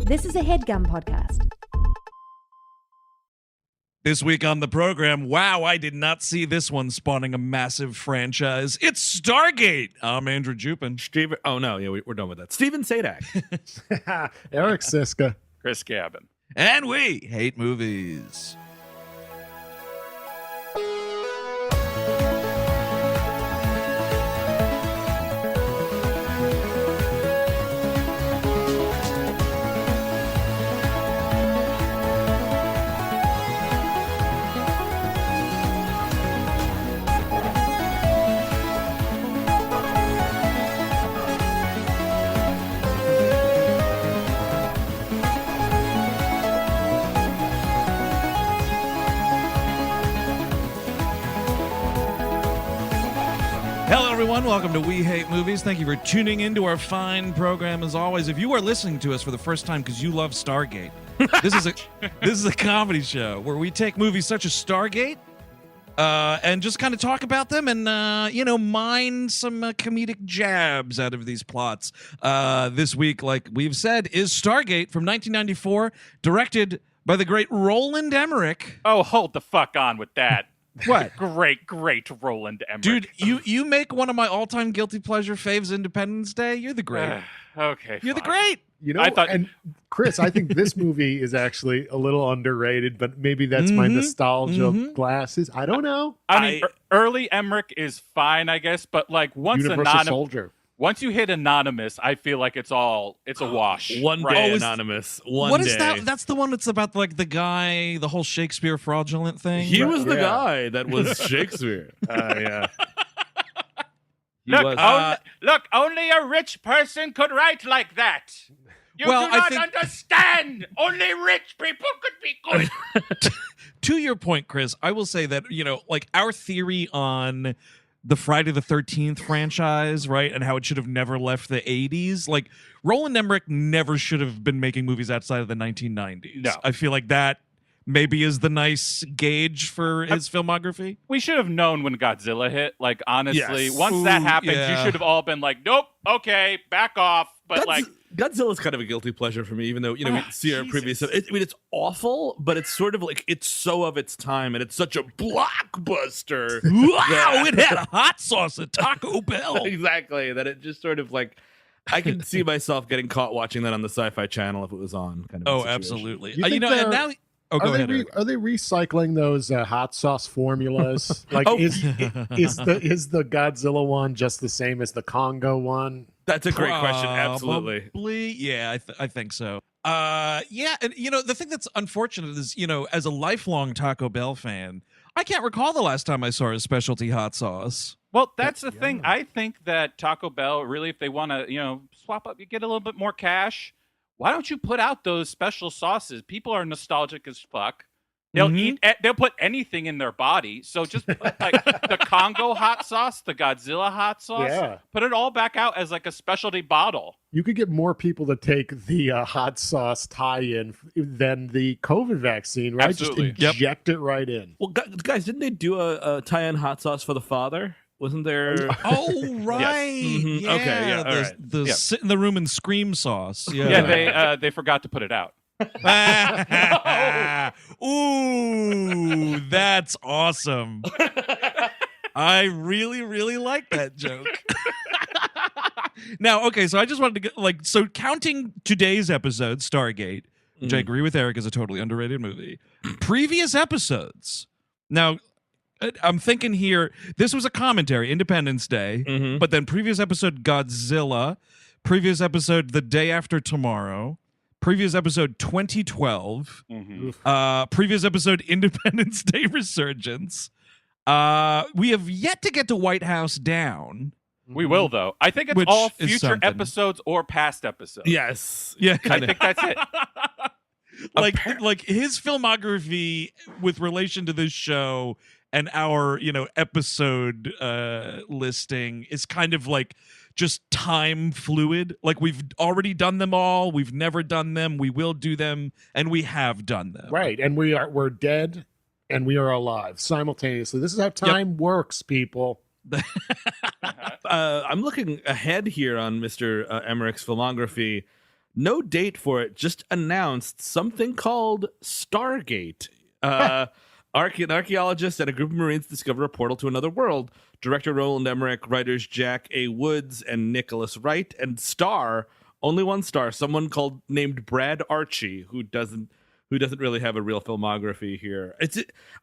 This is a HeadGum podcast. This week on the program, wow, I did not see this one spawning a massive franchise. It's Stargate. I'm Andrew Jupin. We're done with that. Steven Sadak. Erick Siska. Chris Gavin. And we hate movies. Hello, everyone. Welcome to We Hate Movies. Thank you for tuning into our fine program. As always, if you are listening to us for the first time because you love Stargate, this is a comedy show where we take movies such as Stargate and just kind of talk about them and mine some comedic jabs out of these plots. This week, like we've said, is Stargate from 1994, directed by the great Roland Emmerich. Oh, hold the fuck on with that. What? Great Roland Emmerich. Dude, you make one of my all-time guilty pleasure faves, Independence Day. You're the great. Okay, You're the fine. great. You know, I thought- and Chris, I think this movie is actually a little underrated, but maybe that's my nostalgia glasses. I don't know. I mean, early Emmerich is fine, I guess, but like Universal Soldier. once you hit Anonymous, I feel like it's a wash. One right? day, is- Anonymous. One What day. is that? That's the one that's about like the guy, the whole Shakespeare fraudulent thing. He was the Yeah. guy that was Shakespeare. Yeah. He Look, was. look, only a rich person could write like that. You Well, do I not think- understand. Only rich people could be good. To your point, Chris, I will say that, like our theory on the Friday the 13th franchise, right, and how it should have never left the 80s, like Roland Emmerich never should have been making movies outside of the 1990s. No. I feel like that maybe is the nice gauge for his filmography. We should have known when Godzilla hit. Like, honestly, Yes. once that Ooh, happened, yeah. you should have all been like, nope, okay, back off. But like, Godzilla's kind of a guilty pleasure for me, even though, we see our previous. It's awful, but it's sort of like it's so of its time, and it's such a blockbuster. Wow, it had a hot sauce at Taco Bell. Exactly. That it just sort of like. I can see myself getting caught watching that on the Sci-Fi Channel if it was on. Kind of. a Oh, situation. absolutely. You think And they're- now. Oh, go ahead. Eric. Are they recycling those hot sauce formulas? Like, Oh. is the Godzilla one just the same as the Congo one? That's a great question. Absolutely. Probably, yeah, I think so. Yeah, and the thing that's unfortunate is, as a lifelong Taco Bell fan, I can't recall the last time I saw a specialty hot sauce. well, that's the thing. I think that Taco Bell, really, if they want to, swap up, you get a little bit more cash. Why don't you put out those special sauces? People are nostalgic as fuck. They'll eat. They'll put anything in their body. So just put like the Congo hot sauce, the Godzilla hot sauce. Yeah. Put it all back out as like a specialty bottle. You could get more people to take the hot sauce tie-in than the COVID vaccine, right? Absolutely. Just inject it right in. Well, guys, didn't they do a tie-in hot sauce for the father? Wasn't there? Oh, right. Mhm. Yeah, Okay, yeah, all right. The Yeah. sit in the room and scream sauce. Yeah, they forgot to put it out. Ooh, that's awesome. I really, really like that joke. Now, okay, so I just wanted to get counting today's episode, Stargate, which I agree with Eric is a totally underrated movie. Previous episodes. Now, I'm thinking here, this was a commentary, Independence Day, but then previous episode, Godzilla, previous episode, The Day After Tomorrow, previous episode, 2012, previous episode, Independence Day Resurgence. We have yet to get to White House Down. We will, though. I think it's Which all is future something. episodes or past episodes. Yes. Yeah, I think that's it. like his filmography with relation to this show and our episode listing is kind of like just time fluid. Like we've already done them all, we've never done them, we will do them, and we have done them. Right, and we're dead and we are alive simultaneously. This is how time works, people. I'm looking ahead here on Mr. Emmerich's filmography. no date for it, just announced something called Stargate. Archaeologists and a group of Marines discover a portal to another world. Director Roland Emmerich, writers Jack A. Woods and Nicholas Wright, and only one star, someone named Brad Archie, who doesn't really have a real filmography here.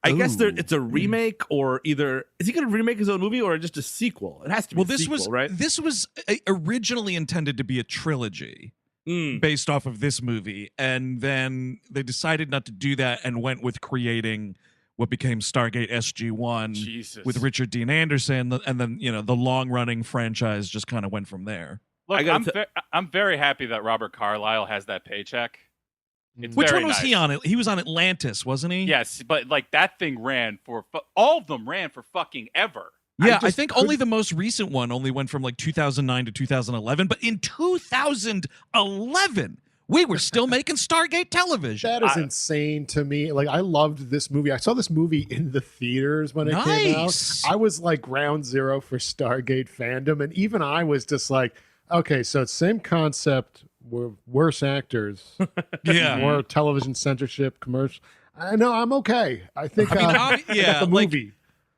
I guess it's a remake, or either is he going to remake his own movie or just a sequel? It has to be a sequel, right? This was originally intended to be a trilogy based off of this movie, and then they decided not to do that and went with creating what became Stargate SG-1 with Richard Dean Anderson, and then the long-running franchise just kind of went from there. Look, I'm very happy that Robert Carlyle has that paycheck. Which one was he on? He was on Atlantis, wasn't he? Yes, but like that thing ran for all of them ran for fucking ever. Yeah, I think only the most recent one only went from like 2009 to 2011. But in 2011, we were still making Stargate television. That is insane to me. Like, I loved this movie. I saw this movie in the theaters when it came out. I was like ground zero for Stargate fandom. And even I was just like, okay, so it's same concept. We're worse actors. Yeah. More television censorship, commercial. I know, I'm okay. I think the movie.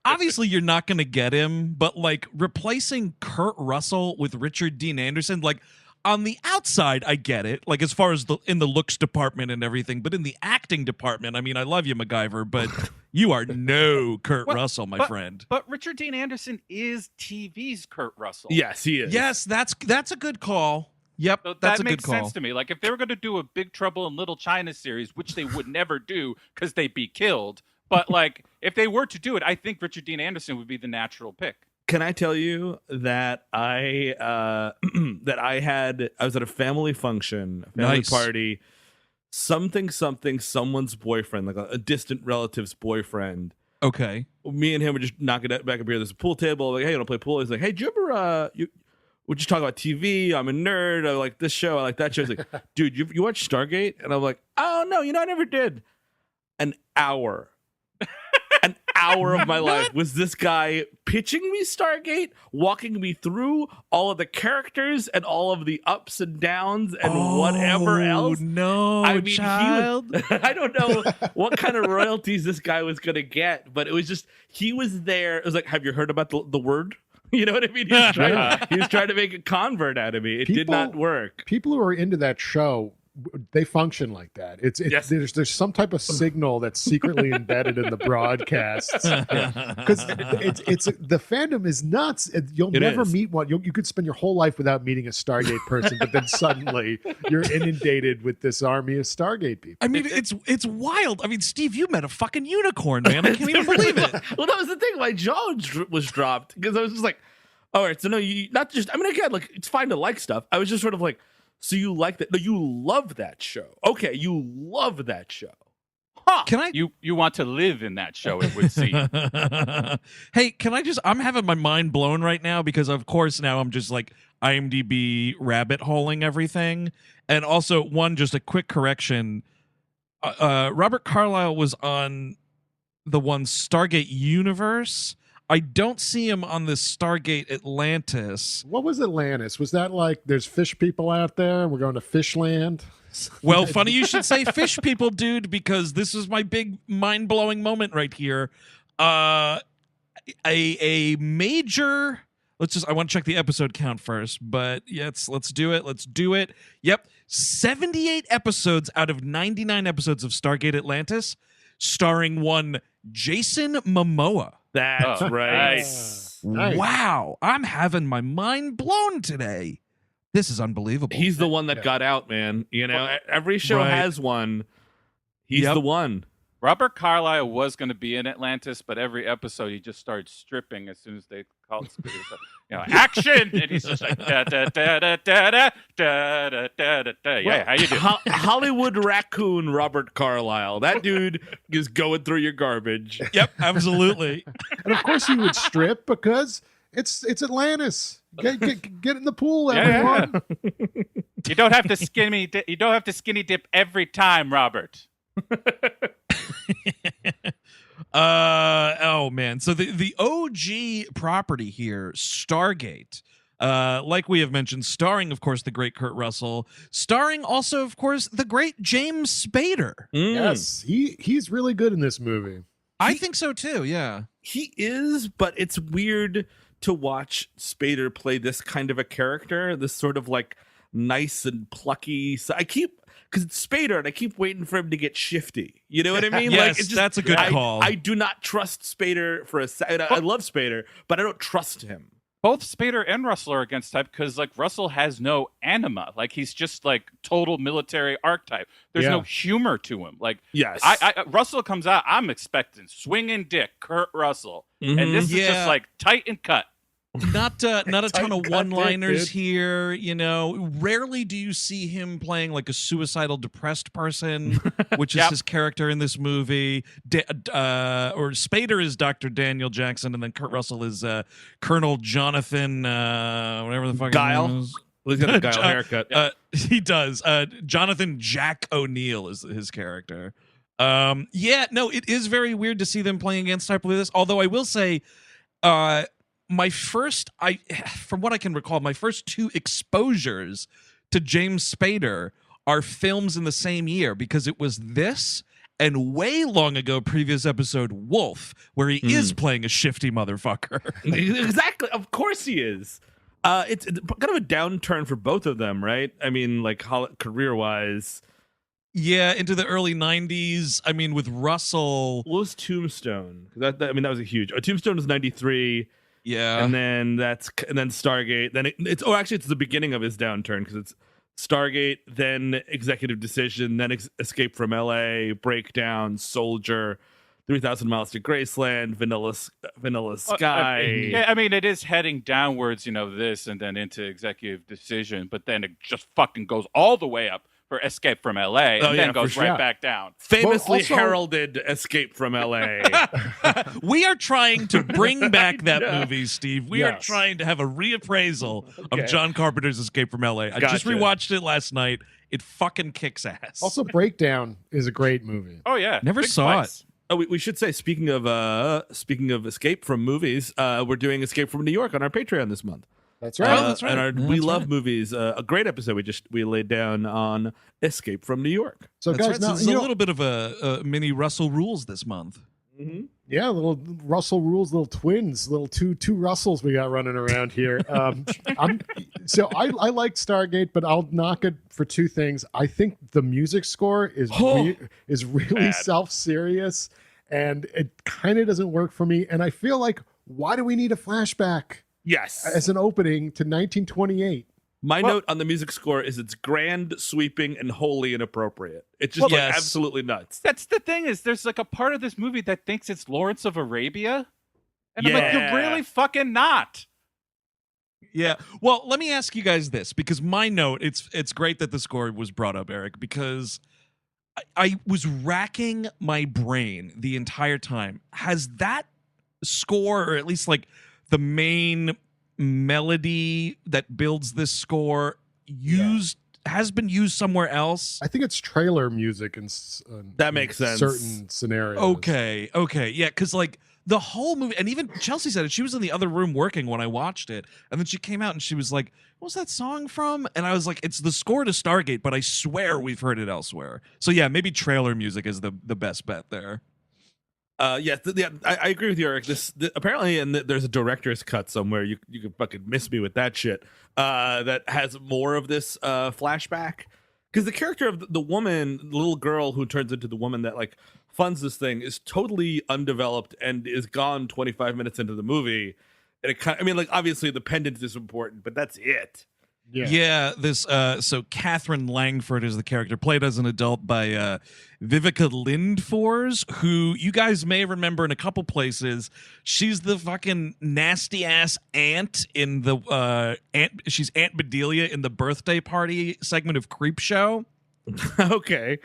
Obviously, you're not going to get him, but like replacing Kurt Russell with Richard Dean Anderson, like on the outside, I get it. Like as far as in the looks department and everything, but in the acting department, I mean, I love you, MacGyver, but you are no Kurt Russell, my friend. But Richard Dean Anderson is TV's Kurt Russell. Yes, he is. Yes, that's a good call. Yep, so that's that a makes good call. sense to me. Like if they were going to do a Big Trouble in Little China series, which they would never do because they'd be killed. But like if they were to do it, I think Richard Dean Anderson would be the natural pick. Can I tell you that I was at a family function, party, someone's boyfriend, like a distant relative's boyfriend. Okay. Me and him were just knocking back a beer. There's a pool table. Like, hey, you want to play pool? He's like, hey, do you ever we just talk about TV. I'm a nerd. I like this show. I like that show. He's like, dude, you watch Stargate? And I'm like, oh no, I never did. An hour of my life was this guy pitching me Stargate, walking me through all of the characters and all of the ups and downs and whatever else. No, I mean, child. I don't know what kind of royalties this guy was going to get, but it was just, he was there. It was like, have you heard about the word? You know what I mean? He was trying to make a convert out of me. It did not work. People who are into that show, they function like that. Yes. There's some type of signal that's secretly embedded in the broadcasts, because it's the fandom is nuts. You'll never meet one. You could spend your whole life without meeting a Stargate person, but then suddenly you're inundated with this army of Stargate people. I mean, it's wild. I mean, Steve, you met a fucking unicorn, man. I can't even believe it. Well, that was the thing. My jaw was dropped because I was just like, all right, so no, you not just. I mean, again, like it's fine to like stuff. I was just sort of like. So you like that? No, you love that show. Okay, you love that show. Huh. Can I? You want to live in that show, it would seem. Hey, can I just? I'm having my mind blown right now because, of course, now I'm just like IMDb rabbit holing everything. And also, just a quick correction. Robert Carlyle was on the one Stargate Universe. I don't see him on this Stargate Atlantis. What was Atlantis? Was that like there's fish people out there and we're going to Fishland? Well, funny you should say fish people, dude, because this is my big mind-blowing moment right here. A major... I want to check the episode count first, but yes, let's do it. Yep, 78 episodes out of 99 episodes of Stargate Atlantis, starring one Jason Momoa. That's right. Nice. Wow, I'm having my mind blown today. This is unbelievable. He's the one that got out, man. You know, every show has one. He's the one. Robert Carlyle was going to be in Atlantis, but every episode he just started stripping as soon as they called action, and he's just like da da da da da da da da da da. Yeah, how you doing? Hollywood raccoon Robert Carlyle. That dude is going through your garbage. Yep, absolutely. And of course he would strip because it's Atlantis. Get in the pool, everyone. Yeah. You don't have to skinny dip every time, Robert. Oh man, so the OG property here, Stargate, Like we have mentioned, starring, of course, the great Kurt Russell, starring also, of course, the great James Spader. Yes, he's really good in this movie. I think so too. Yeah, He is, but it's weird to watch Spader play this kind of a character, this sort of like nice and plucky. So because it's Spader, and I keep waiting for him to get shifty. You know what I mean? Yes, like, it's just, that's a good call. I do not trust Spader for a second. I love Spader, but I don't trust him. Both Spader and Russell are against type because like Russell has no anima. Like he's just like total military archetype. There's no humor to him. Like Yes. Russell comes out, I'm expecting swinging dick, Kurt Russell. And this is just like tight and cut. not a ton of cut one-liners dick, here. You know, rarely do you see him playing like a suicidal, depressed person, which is his character in this movie. Or Spader is Dr. Daniel Jackson, and then Kurt Russell is Colonel Jonathan, whatever the fuck Guile. his name is. Well, he's got a Guile haircut. He does. Jonathan Jack O'Neill is his character. It is very weird to see them playing against type like this. Although I will say, from what I can recall, my first two exposures to James Spader are films in the same year, because it was this and way long ago previous episode Wolf, where he is playing a shifty motherfucker. Exactly. Of course he is. It's kind of a downturn for both of them, right? I mean, like career-wise. Yeah, into the early 90s. I mean, with Russell. What was Tombstone? That was a huge. Tombstone was 93. Yeah. And then Stargate. Then it's the beginning of his downturn, because it's Stargate, then Executive Decision, then Escape from LA, Breakdown, Soldier, 3,000 Miles to Graceland, Vanilla Sky. I mean, it is heading downwards, this and then into Executive Decision, but then it just fucking goes all the way up for Escape from LA and then goes right back down. Famously heralded Escape from LA. We are trying to bring back that movie, Steve. We are trying to have a reappraisal of John Carpenter's Escape from LA. I just rewatched it last night. It fucking kicks ass. Also, Breakdown is a great movie. Oh yeah, never saw it. Oh, we should say, speaking of escape from movies, we're doing Escape from New York on our Patreon this month. That's right. That's right. And we love movies. A great episode we laid down on Escape from New York. So That's guys, right. now, This is a little bit of a mini Russell Rules this month. Mm-hmm. Yeah, little Russell Rules, little twins, little two Russells we got running around here. I liked Stargate, but I'll knock it for two things. I think the music score is really self-serious, and it kind of doesn't work for me. And I feel like, why do we need a flashback? Yes. As an opening to 1928. My note on the music score is it's grand, sweeping, and wholly inappropriate. It's just absolutely nuts. That's the thing, is there's like a part of this movie that thinks it's Lawrence of Arabia. And I'm like, you're really fucking not. Yeah. Well, let me ask you guys this, because my note, it's great that the score was brought up, Eric, because I was racking my brain the entire time. Has that score, or at least like the main melody that builds this score, has been used somewhere else? I think it's trailer music and that makes sense. Certain scenarios. Okay, yeah, because like the whole movie, and even Chelsea said it. She was in the other room working when I watched it, and then she came out and she was like, "What was that song from?" And I was like, "It's the score to Stargate," but I swear we've heard it elsewhere. So yeah, maybe trailer music is the best bet there. I agree with you, Eric. Apparently, and there's a director's cut somewhere. You can fucking miss me with that shit. That has more of this flashback, because the character of the woman, the little girl who turns into the woman that like funds this thing, is totally undeveloped and is gone 25 minutes into the movie. And it kind of, I mean, like, obviously the pendant is important, but that's it. Yeah, so Catherine Langford is the character, played as an adult by Viveca Lindfors, who you guys may remember in a couple places. She's the fucking nasty ass aunt in the she's Aunt Bedelia in the birthday party segment of Creepshow. Okay.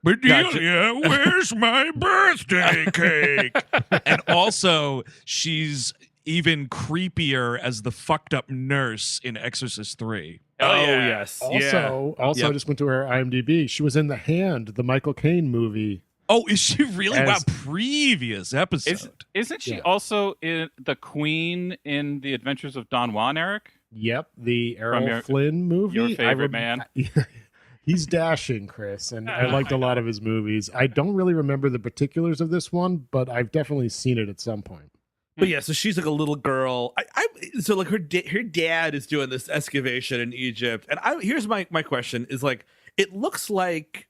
Bedelia, where's my birthday cake? And also, she's even creepier as the fucked up nurse in Exorcist 3. Yes. Also, I just went to her IMDb. She was in The Hand, the Michael Caine movie. Oh, is she really? Wow, previous episode. Isn't she also in the queen in The Adventures of Don Juan, Eric? Yep, the From Errol Flynn movie. Your favorite man. He's dashing, Chris, and I liked a lot of his movies. I don't really remember the particulars of this one, but I've definitely seen it at some point. But yeah, so she's like a little girl. So like her dad is doing this excavation in Egypt, and here's my question is like, it looks like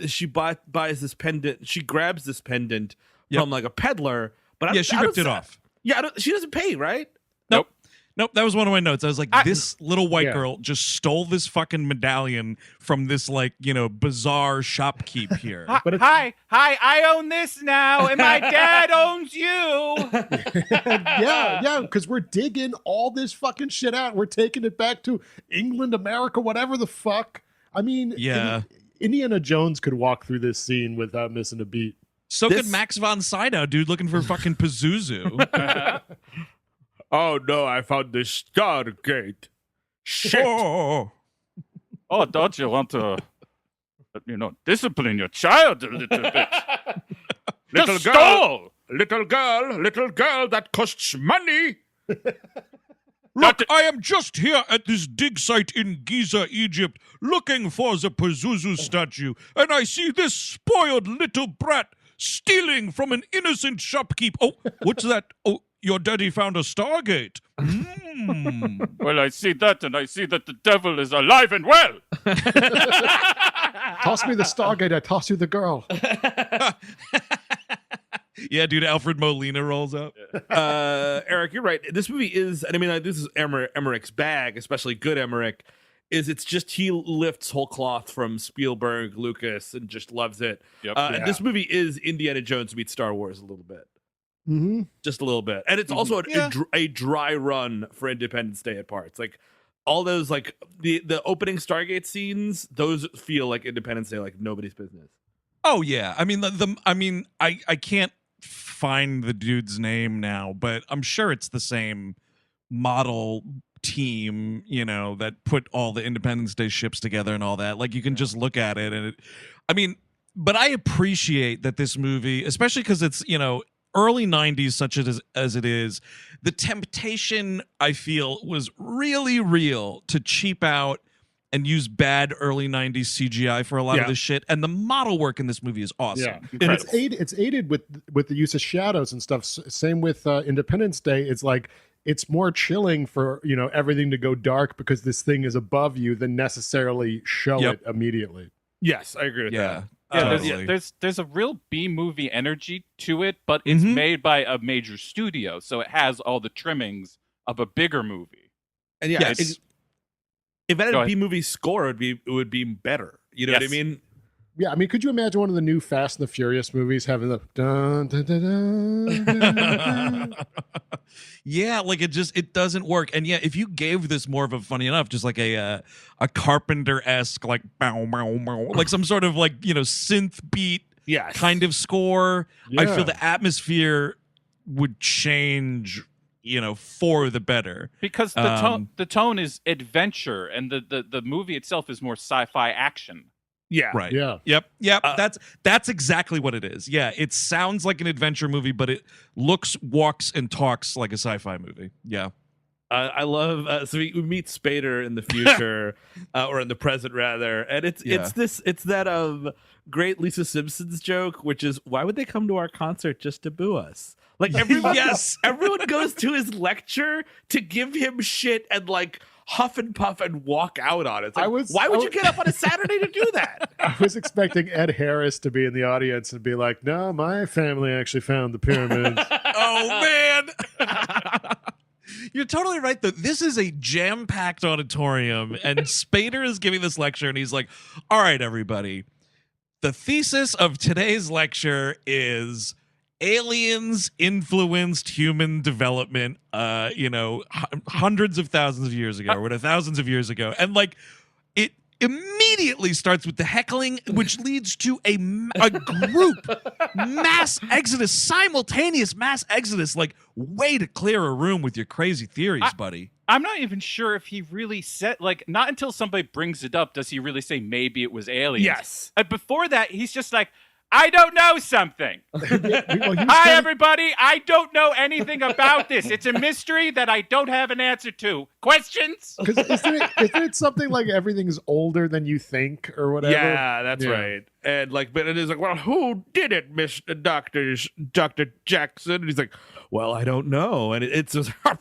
she buys this pendant. She grabs this pendant from like a peddler, but she ripped it off. Yeah, she doesn't pay, right? Nope, that was one of my notes. I was like, this little white girl just stole this fucking medallion from this, like, bizarre shopkeep here. But hi, I own this now, and my dad owns you. yeah, because we're digging all this fucking shit out. We're taking it back to England, America, whatever the fuck. I mean, Indiana Jones could walk through this scene without missing a beat. So could Max von Sydow, dude, looking for fucking Pazuzu. Oh no, I found the Stargate. Shit. Oh, don't you want to, discipline your child a little bit? Little girl, that costs money. Look, I am just here at this dig site in Giza, Egypt, looking for the Pazuzu statue, and I see this spoiled little brat stealing from an innocent shopkeep. Oh, what's that? Oh, your daddy found a Stargate. Well, I see that, and I see that the devil is alive and well. Toss me the Stargate, I toss you the girl. Yeah, dude, Alfred Molina rolls up. Eric, you're right. This movie is, and I mean, this is Emmerich's bag, especially good Emmerich, it's just he lifts whole cloth from Spielberg, Lucas, and just loves it. Yep. And this movie is Indiana Jones meets Star Wars a little bit. Mm-hmm. Just a little bit. And it's also a dry run for Independence Day at parts. Like, all those, like, the opening Stargate scenes, those feel like Independence Day, like nobody's business. Oh, yeah. I mean, I can't find the dude's name now, but I'm sure it's the same model team, that put all the Independence Day ships together and all that. Like, you can just look at it and but I appreciate that this movie, especially because it's, early 90s such as it is, the temptation, I feel, was really real to cheap out and use bad early 90s CGI for a lot of this shit, and the model work in this movie is awesome. Yeah. And it's aided with the use of shadows and stuff. Same with Independence Day. It's like, it's more chilling for everything to go dark because this thing is above you than necessarily show it immediately. Yes, I agree with that. Yeah, there's a real B movie energy to it, but it's made by a major studio, so it has all the trimmings of a bigger movie. And if it had a B movie score, it would be better. You know what I mean? Yeah, I mean, could you imagine one of the new Fast and the Furious movies having the dun, dun, dun, dun, dun, dun. Yeah, like it doesn't work. And yeah, if you gave this more of a, funny enough, just like a Carpenter-esque, like bow, bow, bow, like some sort of like, synth beat kind of score, I feel the atmosphere would change, for the better. Because the tone is adventure, and the movie itself is more sci-fi action. Yeah. Right. Yeah. Yep. That's exactly what it is. Yeah. It sounds like an adventure movie, but it looks, walks, and talks like a sci-fi movie. Yeah. I love. So we meet Spader in the future, or in the present rather, and it's that great Lisa Simpson's joke, which is, why would they come to our concert just to boo us? Like everyone, everyone goes to his lecture to give him shit and like huff and puff and walk out on it. Like, why would you get up on a Saturday to do that? I was expecting Ed Harris to be in the audience and be like, no, my family actually found the pyramids. Oh, man. You're totally right, though. This is a jam-packed auditorium, and Spader is giving this lecture, and he's like, all right, everybody. The thesis of today's lecture is aliens influenced human development, hundreds of thousands of years ago, or thousands of years ago. And like, it immediately starts with the heckling, which leads to a group mass exodus, simultaneous mass exodus. Like, way to clear a room with your crazy theories, buddy. I'm not even sure if he really said, like, not until somebody brings it up does he really say maybe it was aliens. Yes. Before that, he's just like, I don't know something. Well, Hi, everybody. I don't know anything about this. It's a mystery that I don't have an answer to. Questions? Because isn't it something like everything's older than you think or whatever? Yeah, that's right. And like, but it is like, well, who did it, Mr. Dr. Jackson? And he's like, well, I don't know. And it's just. But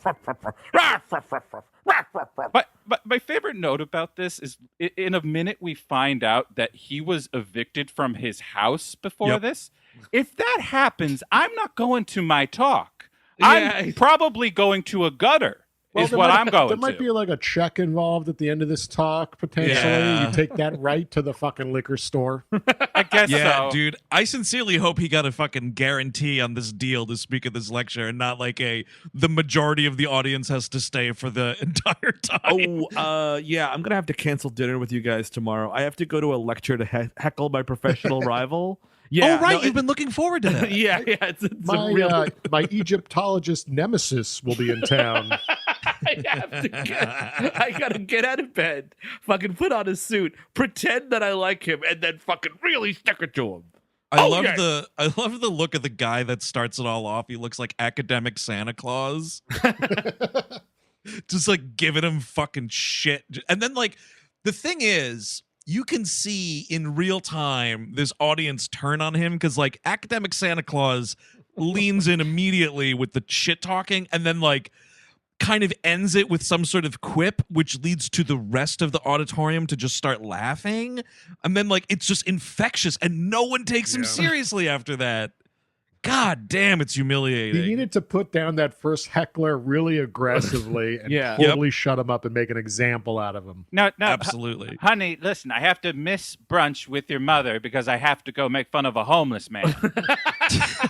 my favorite note about this is in a minute we find out that he was evicted from his house before this. If that happens, I'm not going to my talk. I'm probably going to a gutter. Well, is what I'm going to. There might be like a check involved at the end of this talk, potentially. Yeah. You take that right to the fucking liquor store. I guess so. Dude, I sincerely hope he got a fucking guarantee on this deal to speak at this lecture and not like the majority of the audience has to stay for the entire time. Yeah, I'm going to have to cancel dinner with you guys tomorrow. I have to go to a lecture to heckle my professional rival. Yeah, you've been looking forward to that. Yeah, it's my Egyptologist nemesis will be in town. I gotta get out of bed, fucking put on a suit, pretend that I like him, and then fucking really stick it to him. I love the look of the guy that starts it all off. He looks like academic Santa Claus. Just like giving him fucking shit. And then like the thing is, you can see in real time this audience turn on him because like academic Santa Claus leans in immediately with the shit talking and then like kind of ends it with some sort of quip, which leads to the rest of the auditorium to just start laughing. And then like it's just infectious and no one takes him seriously after that. God damn, it's humiliating. He needed to put down that first heckler really aggressively and totally shut him up and make an example out of him. No, absolutely. Honey, listen, I have to miss brunch with your mother because I have to go make fun of a homeless man.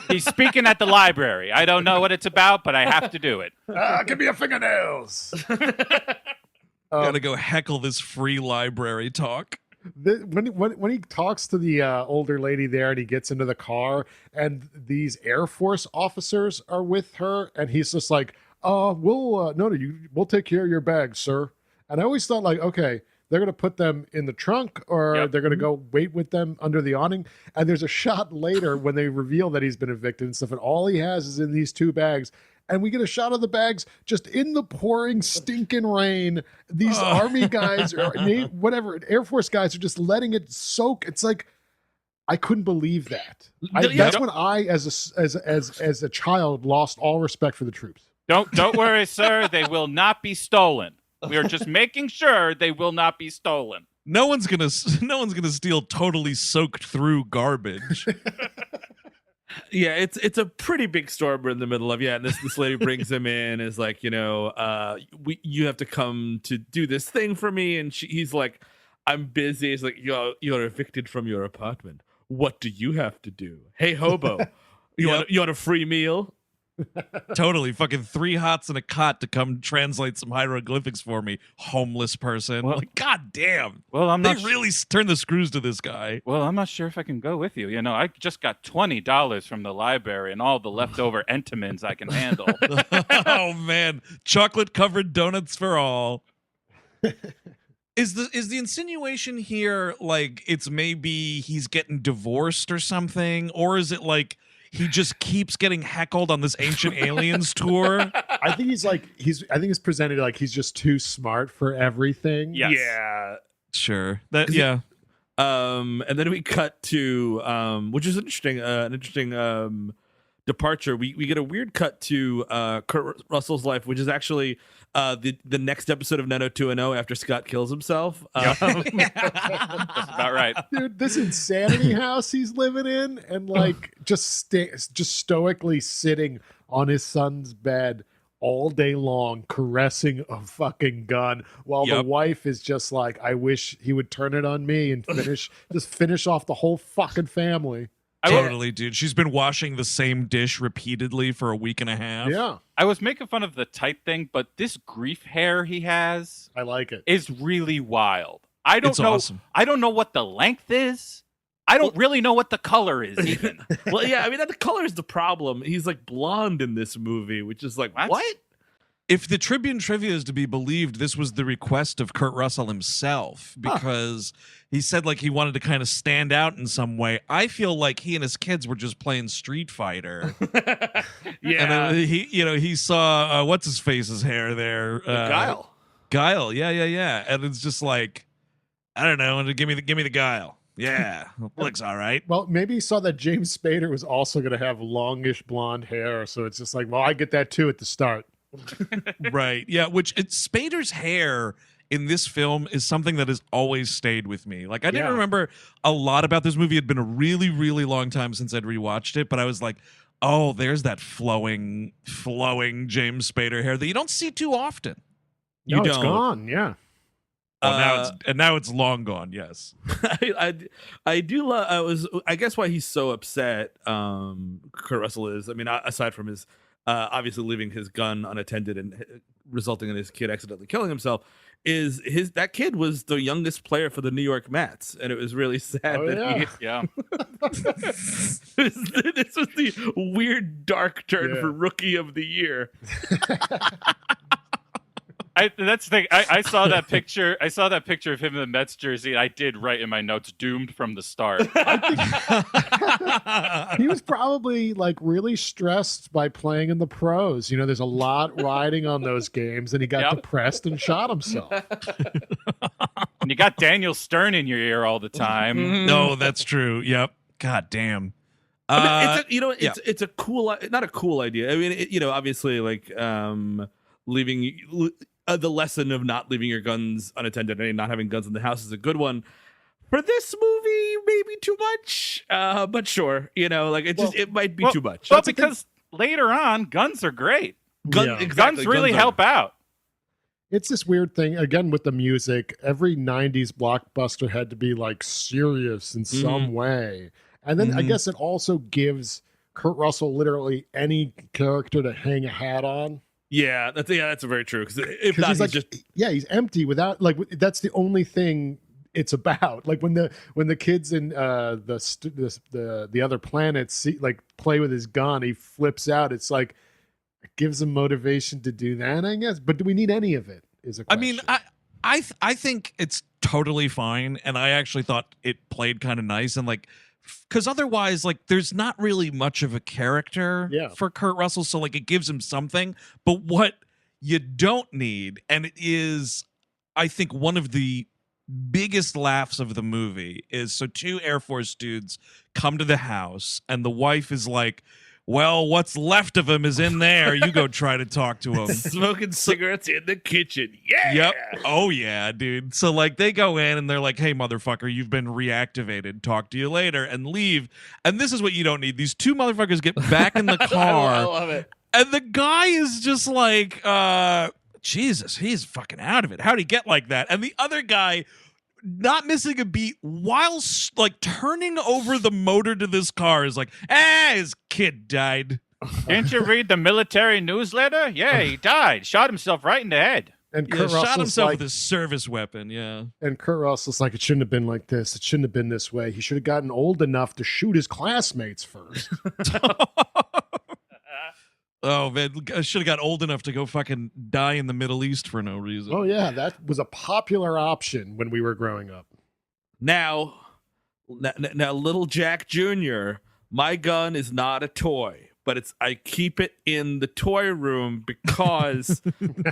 He's speaking at the library. I don't know what it's about, but I have to do it. Give me your fingernails. Gotta go heckle this free library talk. When he talks to the older lady there and he gets into the car and these Air Force officers are with her and he's just like, we'll take care of your bags, sir. And I always thought like, okay, they're going to put them in the trunk or they're going to go wait with them under the awning. And there's a shot later when they reveal that he's been evicted and stuff and all he has is in these two bags. And we get a shot of the bags just in the pouring stinking rain. These Army guys or whatever, Air Force guys are just letting it soak. It's like, I couldn't believe that. That's when I, as a child, lost all respect for the troops. Don't worry, sir. They will not be stolen. We are just making sure they will not be stolen. No one's gonna steal totally soaked through garbage. Yeah, it's a pretty big storm we're in the middle of. Yeah, and this lady brings him in, is like, you have to come to do this thing for me, and he's like, I'm busy. He's like, you're evicted from your apartment. What do you have to do? Hey, hobo, you want a free meal? Totally, fucking 3 hots and a cot to come translate some hieroglyphics for me, homeless person. Well, like, god damn. Well, they really turn the screws to this guy. Well, I'm not sure if I can go with you. I just got $20 from the library and all the leftover Entenmann's I can handle. Oh man, chocolate covered donuts for all. Is the insinuation here like it's maybe he's getting divorced or something, or is it like he just keeps getting heckled on this Ancient Aliens tour? I think he's presented like he's just too smart for everything. Yes. Yeah. Sure. And then we cut to which is an interesting departure. We get a weird cut to Kurt Russell's life, which is actually the next episode of 90210 after Scott kills himself. That's about right. Dude, this insanity house he's living in and like just stoically sitting on his son's bed all day long caressing a fucking gun while the wife is just like, I wish he would turn it on me and finish off the whole fucking family. Totally, dude. She's been washing the same dish repeatedly for a week and a half. Yeah. I was making fun of the tight thing, but this grief hair he has, I like it, is really wild. I don't know. Awesome. I don't know what the length is. I don't really know what the color is even. Well, yeah, I mean, the color is the problem. He's like blonde in this movie, which is like, what? If the Tribune trivia is to be believed, this was the request of Kurt Russell himself because he said like he wanted to kind of stand out in some way. I feel like he and his kids were just playing Street Fighter. Yeah. And he saw what's his face's hair there, Guile. Guile, yeah, and it's just like, I don't know, give me the Guile. Yeah, looks all right. Well, maybe he saw that James Spader was also going to have longish blonde hair, so it's just like, well, I get that too at the start. Right, yeah. Which Spader's hair in this film is something that has always stayed with me. Like I didn't remember a lot about this movie. It had been a really, really long time since I'd rewatched it, but I was like, oh, there's that flowing James Spader hair that you don't see too often. No, it's gone. Yeah. Well, now it's long gone. Yes, I do love. I guess why he's so upset. Kurt Russell is. I mean, aside from his obviously leaving his gun unattended and resulting in his kid accidentally killing himself, is that kid was the youngest player for the New York Mets, and it was really sad this was the weird dark turn for Rookie of the Year. That's the thing. I saw that picture. I saw that picture of him in the Mets jersey. And I did write in my notes, "Doomed from the start." He was probably like really stressed by playing in the pros. You know, there's a lot riding on those games, and he got depressed and shot himself. And you got Daniel Stern in your ear all the time. No, that's true. Yep. God damn. It's a cool, not a cool idea. I mean, obviously, like leaving. The lesson of not leaving your guns unattended and not having guns in the house is a good one. For this movie, maybe too much, but sure, it might be too much. Well, because later on, guns are great. Guns really help out. It's this weird thing, again, with the music. Every 90s blockbuster had to be, like, serious in some way. And then I guess it also gives Kurt Russell literally any character to hang a hat on. Yeah, that's very true. Because if not, he's empty without, like, that's the only thing it's about. Like when the kids in the other planets play with his gun, he flips out. It's like it gives him motivation to do that, I guess. But do we need any of it? Is a question. I mean, I think it's totally fine, and I actually thought it played kind of nice, and like. Because otherwise, like, there's not really much of a character for Kurt Russell, so like it gives him something. But what you don't need, and it is, I think, one of the biggest laughs of the movie, is so two Air Force dudes come to the house, and the wife is like, well, what's left of him is in there. You go try to talk to him. Smoking cigarettes in the kitchen. Yeah. Yep. Oh, yeah, dude. So, like, they go in and they're like, hey, motherfucker, you've been reactivated. Talk to you later, and leave. And this is what you don't need. These two motherfuckers get back in the car. I love it. And the guy is just like, Jesus, he's fucking out of it. How'd he get like that? And the other guy, not missing a beat, while like turning over the motor to this car, is like, his kid died. Didn't you read the military newsletter? Yeah, he died. Shot himself right in the head. And Kurt shot himself with a service weapon. Yeah. And Kurt Russell's like, it shouldn't have been like this. It shouldn't have been this way. He should have gotten old enough to shoot his classmates first. Oh, man, I should have got old enough to go fucking die in the Middle East for no reason. Oh, yeah, that was a popular option when we were growing up. Now, little Jack Jr., my gun is not a toy, but I keep it in the toy room because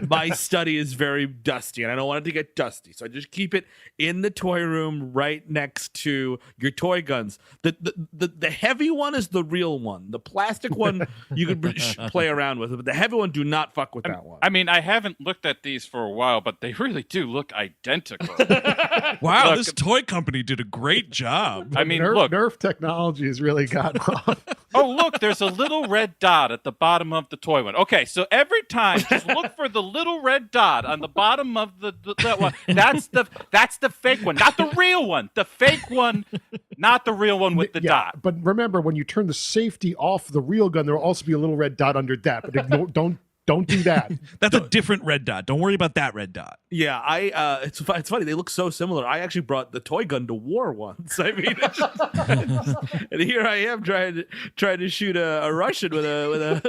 my study is very dusty, and I don't want it to get dusty. So I just keep it in the toy room right next to your toy guns. The heavy one is the real one. The plastic one you could play around with, but the heavy one, do not fuck with that one. I mean, I haven't looked at these for a while, but they really do look identical. Wow, this toy company did a great job. I mean, Nerf technology has really gotten off. Oh, look, there's a little red dot at the bottom of the toy one. Okay, so every time, just look for the little red dot on the bottom of that one. That's the fake one, not the real one. The fake one, not the real one with the dot. But remember, when you turn the safety off the real gun, there will also be a little red dot under that. But don't do that. That's a different red dot. Don't worry about that red dot. Yeah, it's funny. They look so similar. I actually brought the toy gun to war once. I mean, and here I am trying to shoot a Russian with a.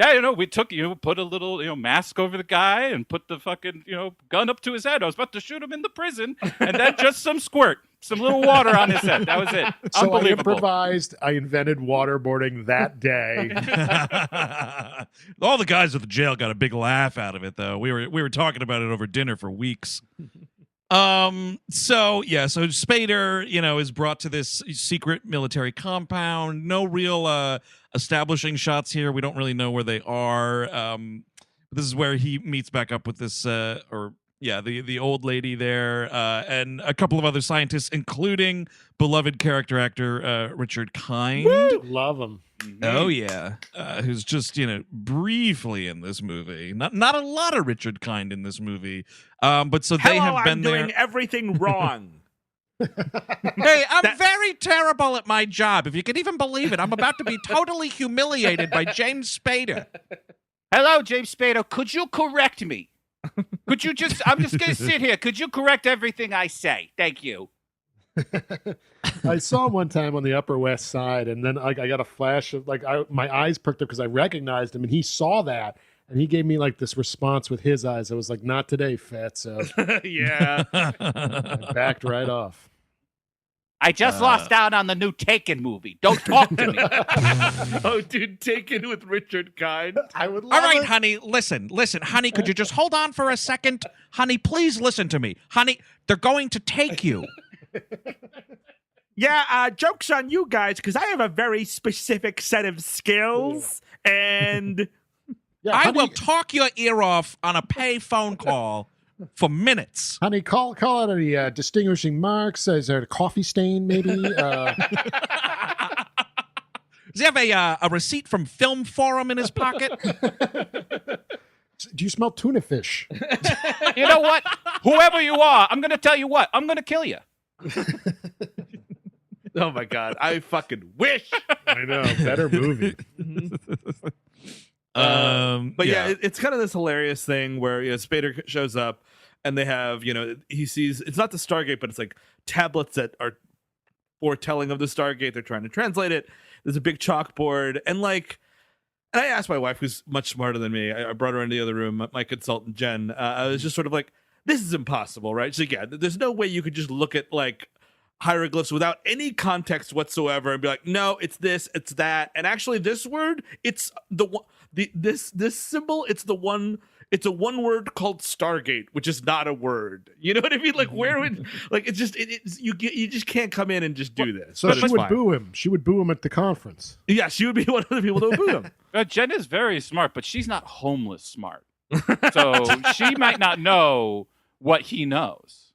Yeah, we took, put a little, mask over the guy and put the fucking, gun up to his head. I was about to shoot him in the prison, and then just some squirt, some little water on his head. That was it. So I Unbelievable. improvised. I invented waterboarding that day. All the guys at the jail got a big laugh out of it, though. We were talking about it over dinner for weeks. So Spader, is brought to this secret military compound. No real establishing shots here. We don't really know where they are. This is where he meets back up with this, the old lady there, and a couple of other scientists, including beloved character actor Richard Kind. Woo! Love him. Oh yeah, who's just briefly in this movie. Not a lot of Richard Kind in this movie, but so they have been there. Doing everything wrong. Hey, I'm very terrible at my job. If you can even believe it, I'm about to be totally humiliated by James Spader. Hello, James Spader. Could you correct me? Could you I'm just going to sit here. Could you correct everything I say? Thank you. I saw him one time on the Upper West Side, and then I got a flash of my eyes perked up because I recognized him, and he saw that, and he gave me this response with his eyes. I was like, "Not today, fatso." Yeah, I backed right off. I just lost out on the new Taken movie. Don't talk to me. Oh, dude, Taken with Richard Kind. I would love All right, it. honey, listen, honey, could you just hold on for a second? Honey, please listen to me. Honey, they're going to take you. Yeah, joke's on you guys, because I have a very specific set of skills, and Yeah, I honey, will talk your ear off on a pay phone call for minutes. Honey, call out any distinguishing marks. Is there a coffee stain, maybe? Does he have a receipt from Film Forum in his pocket? Do you smell tuna fish? You know what? Whoever you are, I'm going to tell you what. I'm going to kill you. oh my god, I fucking wish. I know, better movie. But yeah, it's kind of this hilarious thing where Spader shows up, and they have he sees, it's not the Stargate, but it's like tablets that are foretelling of the Stargate. They're trying to translate it. There's a big chalkboard, and I asked my wife, who's much smarter than me. I brought her into the other room, my consultant Jen. I was just sort of like, this is impossible, right? So yeah, there's no way you could just look at hieroglyphs without any context whatsoever and be like, no, it's this, it's that, and actually this word, it's this symbble, it's a one word called Stargate, which is not a word. You know what I mean? Where would it's just you just can't come in and just do this. So she would boo him. She would boo him at the conference. Yeah, she would be one of the people that would boo him. Jen is very smart, but she's not homeless smart. So she might not know what he knows.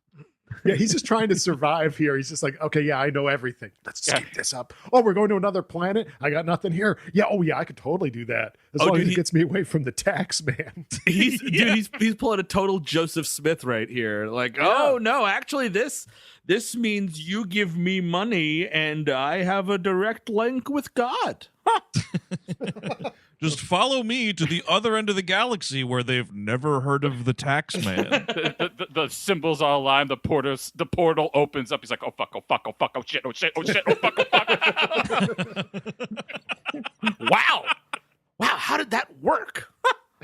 Yeah, he's just trying to survive here. He's just like, okay, yeah, I know everything. Let's just keep this up. Oh, we're going to another planet? I got nothing here. Yeah, oh yeah, I could totally do that. As long as it gets me away from the tax man. He's pulling a total Joseph Smith right here. Oh no, actually this means you give me money and I have a direct link with God. Huh. Just follow me to the other end of the galaxy where they've never heard of the tax man. The symbols all align. The portal opens up. He's like, oh fuck, oh fuck, oh fuck, oh shit, oh shit, oh shit, oh fuck, oh fuck. Wow, how did that work?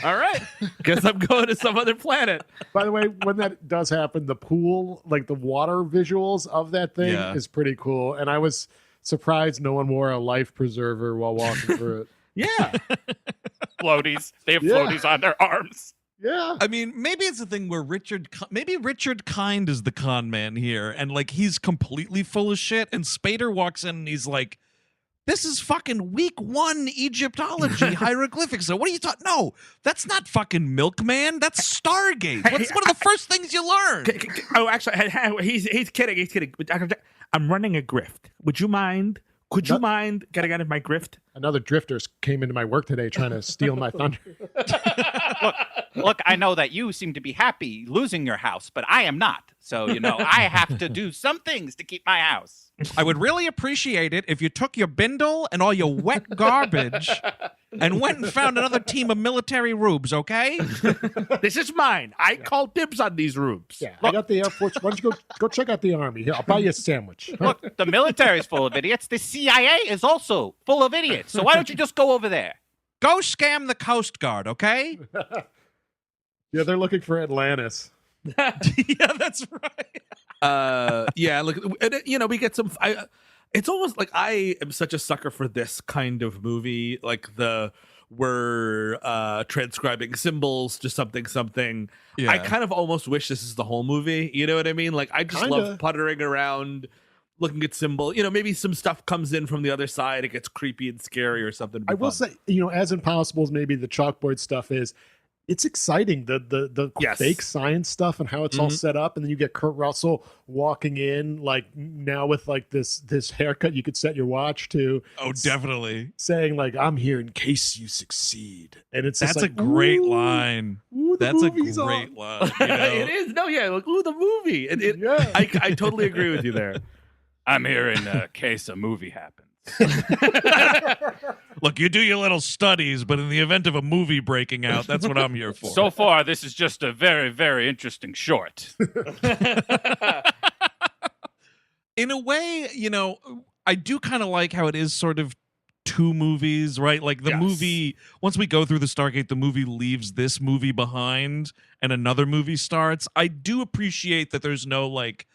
All right, guess I'm going to some other planet. By the way, when that does happen, the pool, the water visuals of that thing is pretty cool. And I was surprised no one wore a life preserver while walking through it. Yeah. Floaties. They have floaties on their arms. Yeah. I mean, maybe it's a thing where Richard Kind is the con man here, and he's completely full of shit, and Spader walks in and he's like, this is fucking week 1 Egyptology hieroglyphics. So what are you talking? No, that's not fucking Milkman. That's Stargate. What's one of the first things you learn? Oh, actually, he's kidding. He's kidding. I'm running a grift. Would you mind? Could you mind getting out of my grift? Another drifters came into my work today trying to steal my thunder. Look, I know that you seem to be happy losing your house, but I am not. So, I have to do some things to keep my house. I would really appreciate it if you took your bindle and all your wet garbage and went and found another team of military rubes, okay? This is mine. I call dibs on these rubes. Yeah, I got the Air Force. Why don't you go check out the Army? Here, I'll buy you a sandwich. Look, the military's full of idiots. The CIA is also full of idiots. So why don't you just go over there? Go scam the Coast Guard, okay? Yeah, they're looking for Atlantis. Yeah, that's right. Yeah, look, we get some. It's almost like I am such a sucker for this kind of movie, like we're transcribing symbols to something. Yeah. I kind of almost wish this is the whole movie. You know what I mean? Like I just love puttering around, looking at symbol. Maybe some stuff comes in from the other side. It gets creepy and scary or something. I will say, as impossible as maybe the chalkboard stuff is, it's exciting, the Yes. fake science stuff and how it's all set up, and then you get Kurt Russell walking in like now with like this haircut you could set your watch to. Oh, definitely. Saying like, I'm here in case you succeed. And it's That's just like, a great ooh, line. ooh, the That's a movie's great on. line. It is. No, yeah, like ooh, the movie. Yeah. I totally agree with you there. I'm here in case a movie happens. Look, you do your little studies, but in the event of a movie breaking out, that's what I'm here for. So far, this is just a very, very interesting short. In a way, I do kind of like how it is sort of two movies, right? Like the movie, once we go through the Stargate, the movie leaves this movie behind and another movie starts. I do appreciate that there's no like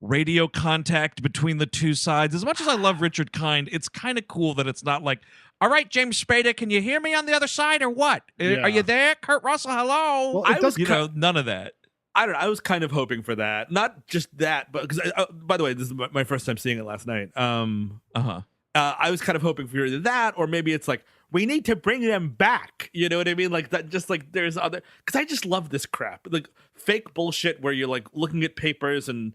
radio contact between the two sides. As much as I love Richard Kind, it's kind of cool that it's not like, all right, James Spader, can you hear me on the other side or what? Yeah. Are you there? Kurt Russell, hello? Well, it does none of that. I don't know. I was kind of hoping for that. Not just that, but because, by the way, this is my first time seeing it last night. I was kind of hoping for either that, or maybe it's like, we need to bring them back. You know what I mean? Like that, just like there's other, because I just love this crap. Like fake bullshit where you're like looking at papers and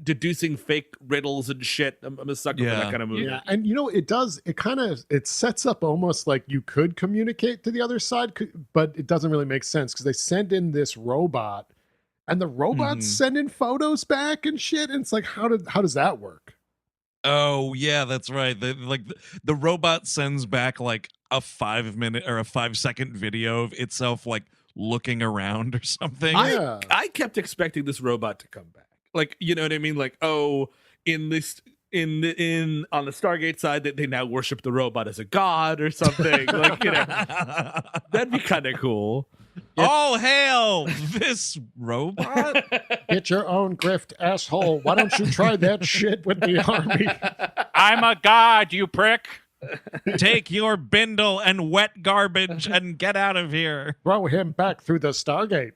deducing fake riddles and shit. I'm a sucker for that kind of movie. Yeah, and it sets up almost like you could communicate to the other side, but it doesn't really make sense because they send in this robot, and the robot's sending photos back and shit. And it's like, how does that work? Oh yeah, that's right. The robot sends back like a 5-minute or a 5-second video of itself like looking around or something. I kept expecting this robot to come back. Like, you know what I mean? Like, oh, on the Stargate side, that they now worship the robot as a god or something. Like, that'd be kind of cool. Oh, hail this robot! Get your own grift, asshole. Why don't you try that shit with the army? I'm a god, you prick. Take your bindle and wet garbage and get out of here. Throw him back through the Stargate.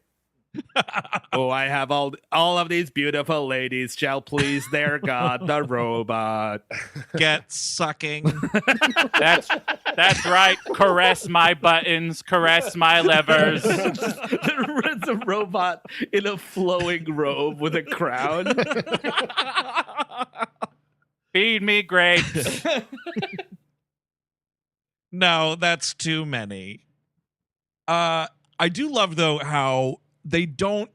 Oh, I have all of these beautiful ladies shall please their god, the robot. Get sucking. That's right. Caress my buttons, caress my levers. It's a robot in a flowing robe with a crown. Feed me grapes. No, that's too many. I do love though how they don't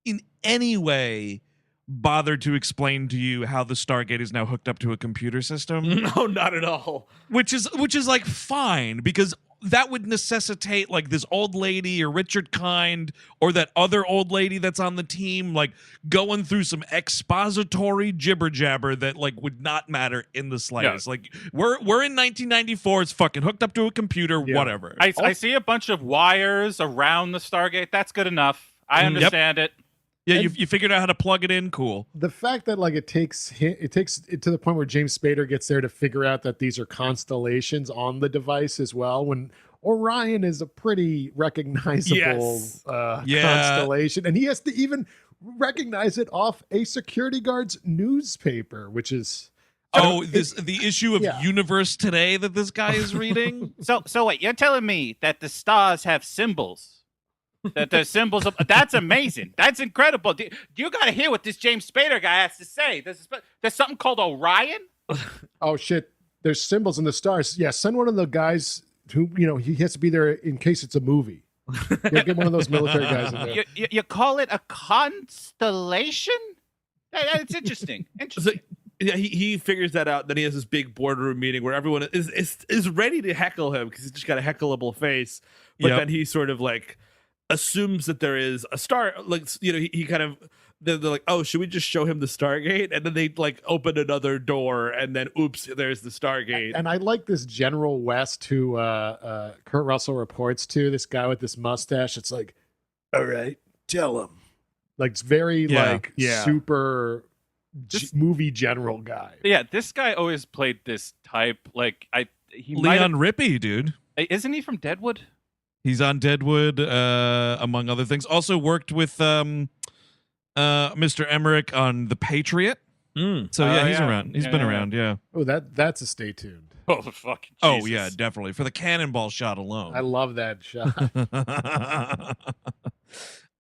in any way bother to explain to you how the Stargate is now hooked up to a computer system. No, not at all. Which is like fine, because that would necessitate like this old lady or Richard Kind or that other old lady that's on the team like going through some expository jibber jabber that like would not matter in the slightest. Yeah. Like we're in 1994, it's fucking hooked up to a computer, whatever. I see a bunch of wires around the Stargate. That's good enough. I understand it. Yeah, you figured out how to plug it in. Cool. The fact that like it takes it to the point where James Spader gets there to figure out that these are constellations on the device as well, when Orion is a pretty recognizable constellation, and he has to even recognize it off a security guard's newspaper, which is the issue of Universe Today that this guy is reading. So wait, you're telling me that the stars have symbols? That the symbols of that's amazing. That's incredible. You got to hear what this James Spader guy has to say. There's something called Orion. Oh shit! There's symbols in the stars. Yeah, send one of the guys who he has to be there in case it's a movie. Get one of those military guys in there. You call it a constellation? It's interesting. Interesting. So, yeah, he figures that out. Then he has this big boardroom meeting where everyone is ready to heckle him because he's just got a heckleable face. But then he sort of like assumes that there is a star, like he kind of they're like, oh, should we just show him the Stargate? And then they like open another door, and then oops, there's the Stargate. And I like this General West who Kurt Russell reports to, this guy with this mustache. It's like, all right, tell him. Like, it's very super movie general guy. Yeah, this guy always played this type. Like Leon Rippy, dude. Isn't he from Deadwood? He's on Deadwood, among other things. Also worked with Mr. Emmerich on The Patriot. So yeah, he's around. He's been around. Yeah. Oh, that's a stay tuned. Oh fucking. Jesus. Oh yeah, definitely for the cannonball shot alone. I love that shot.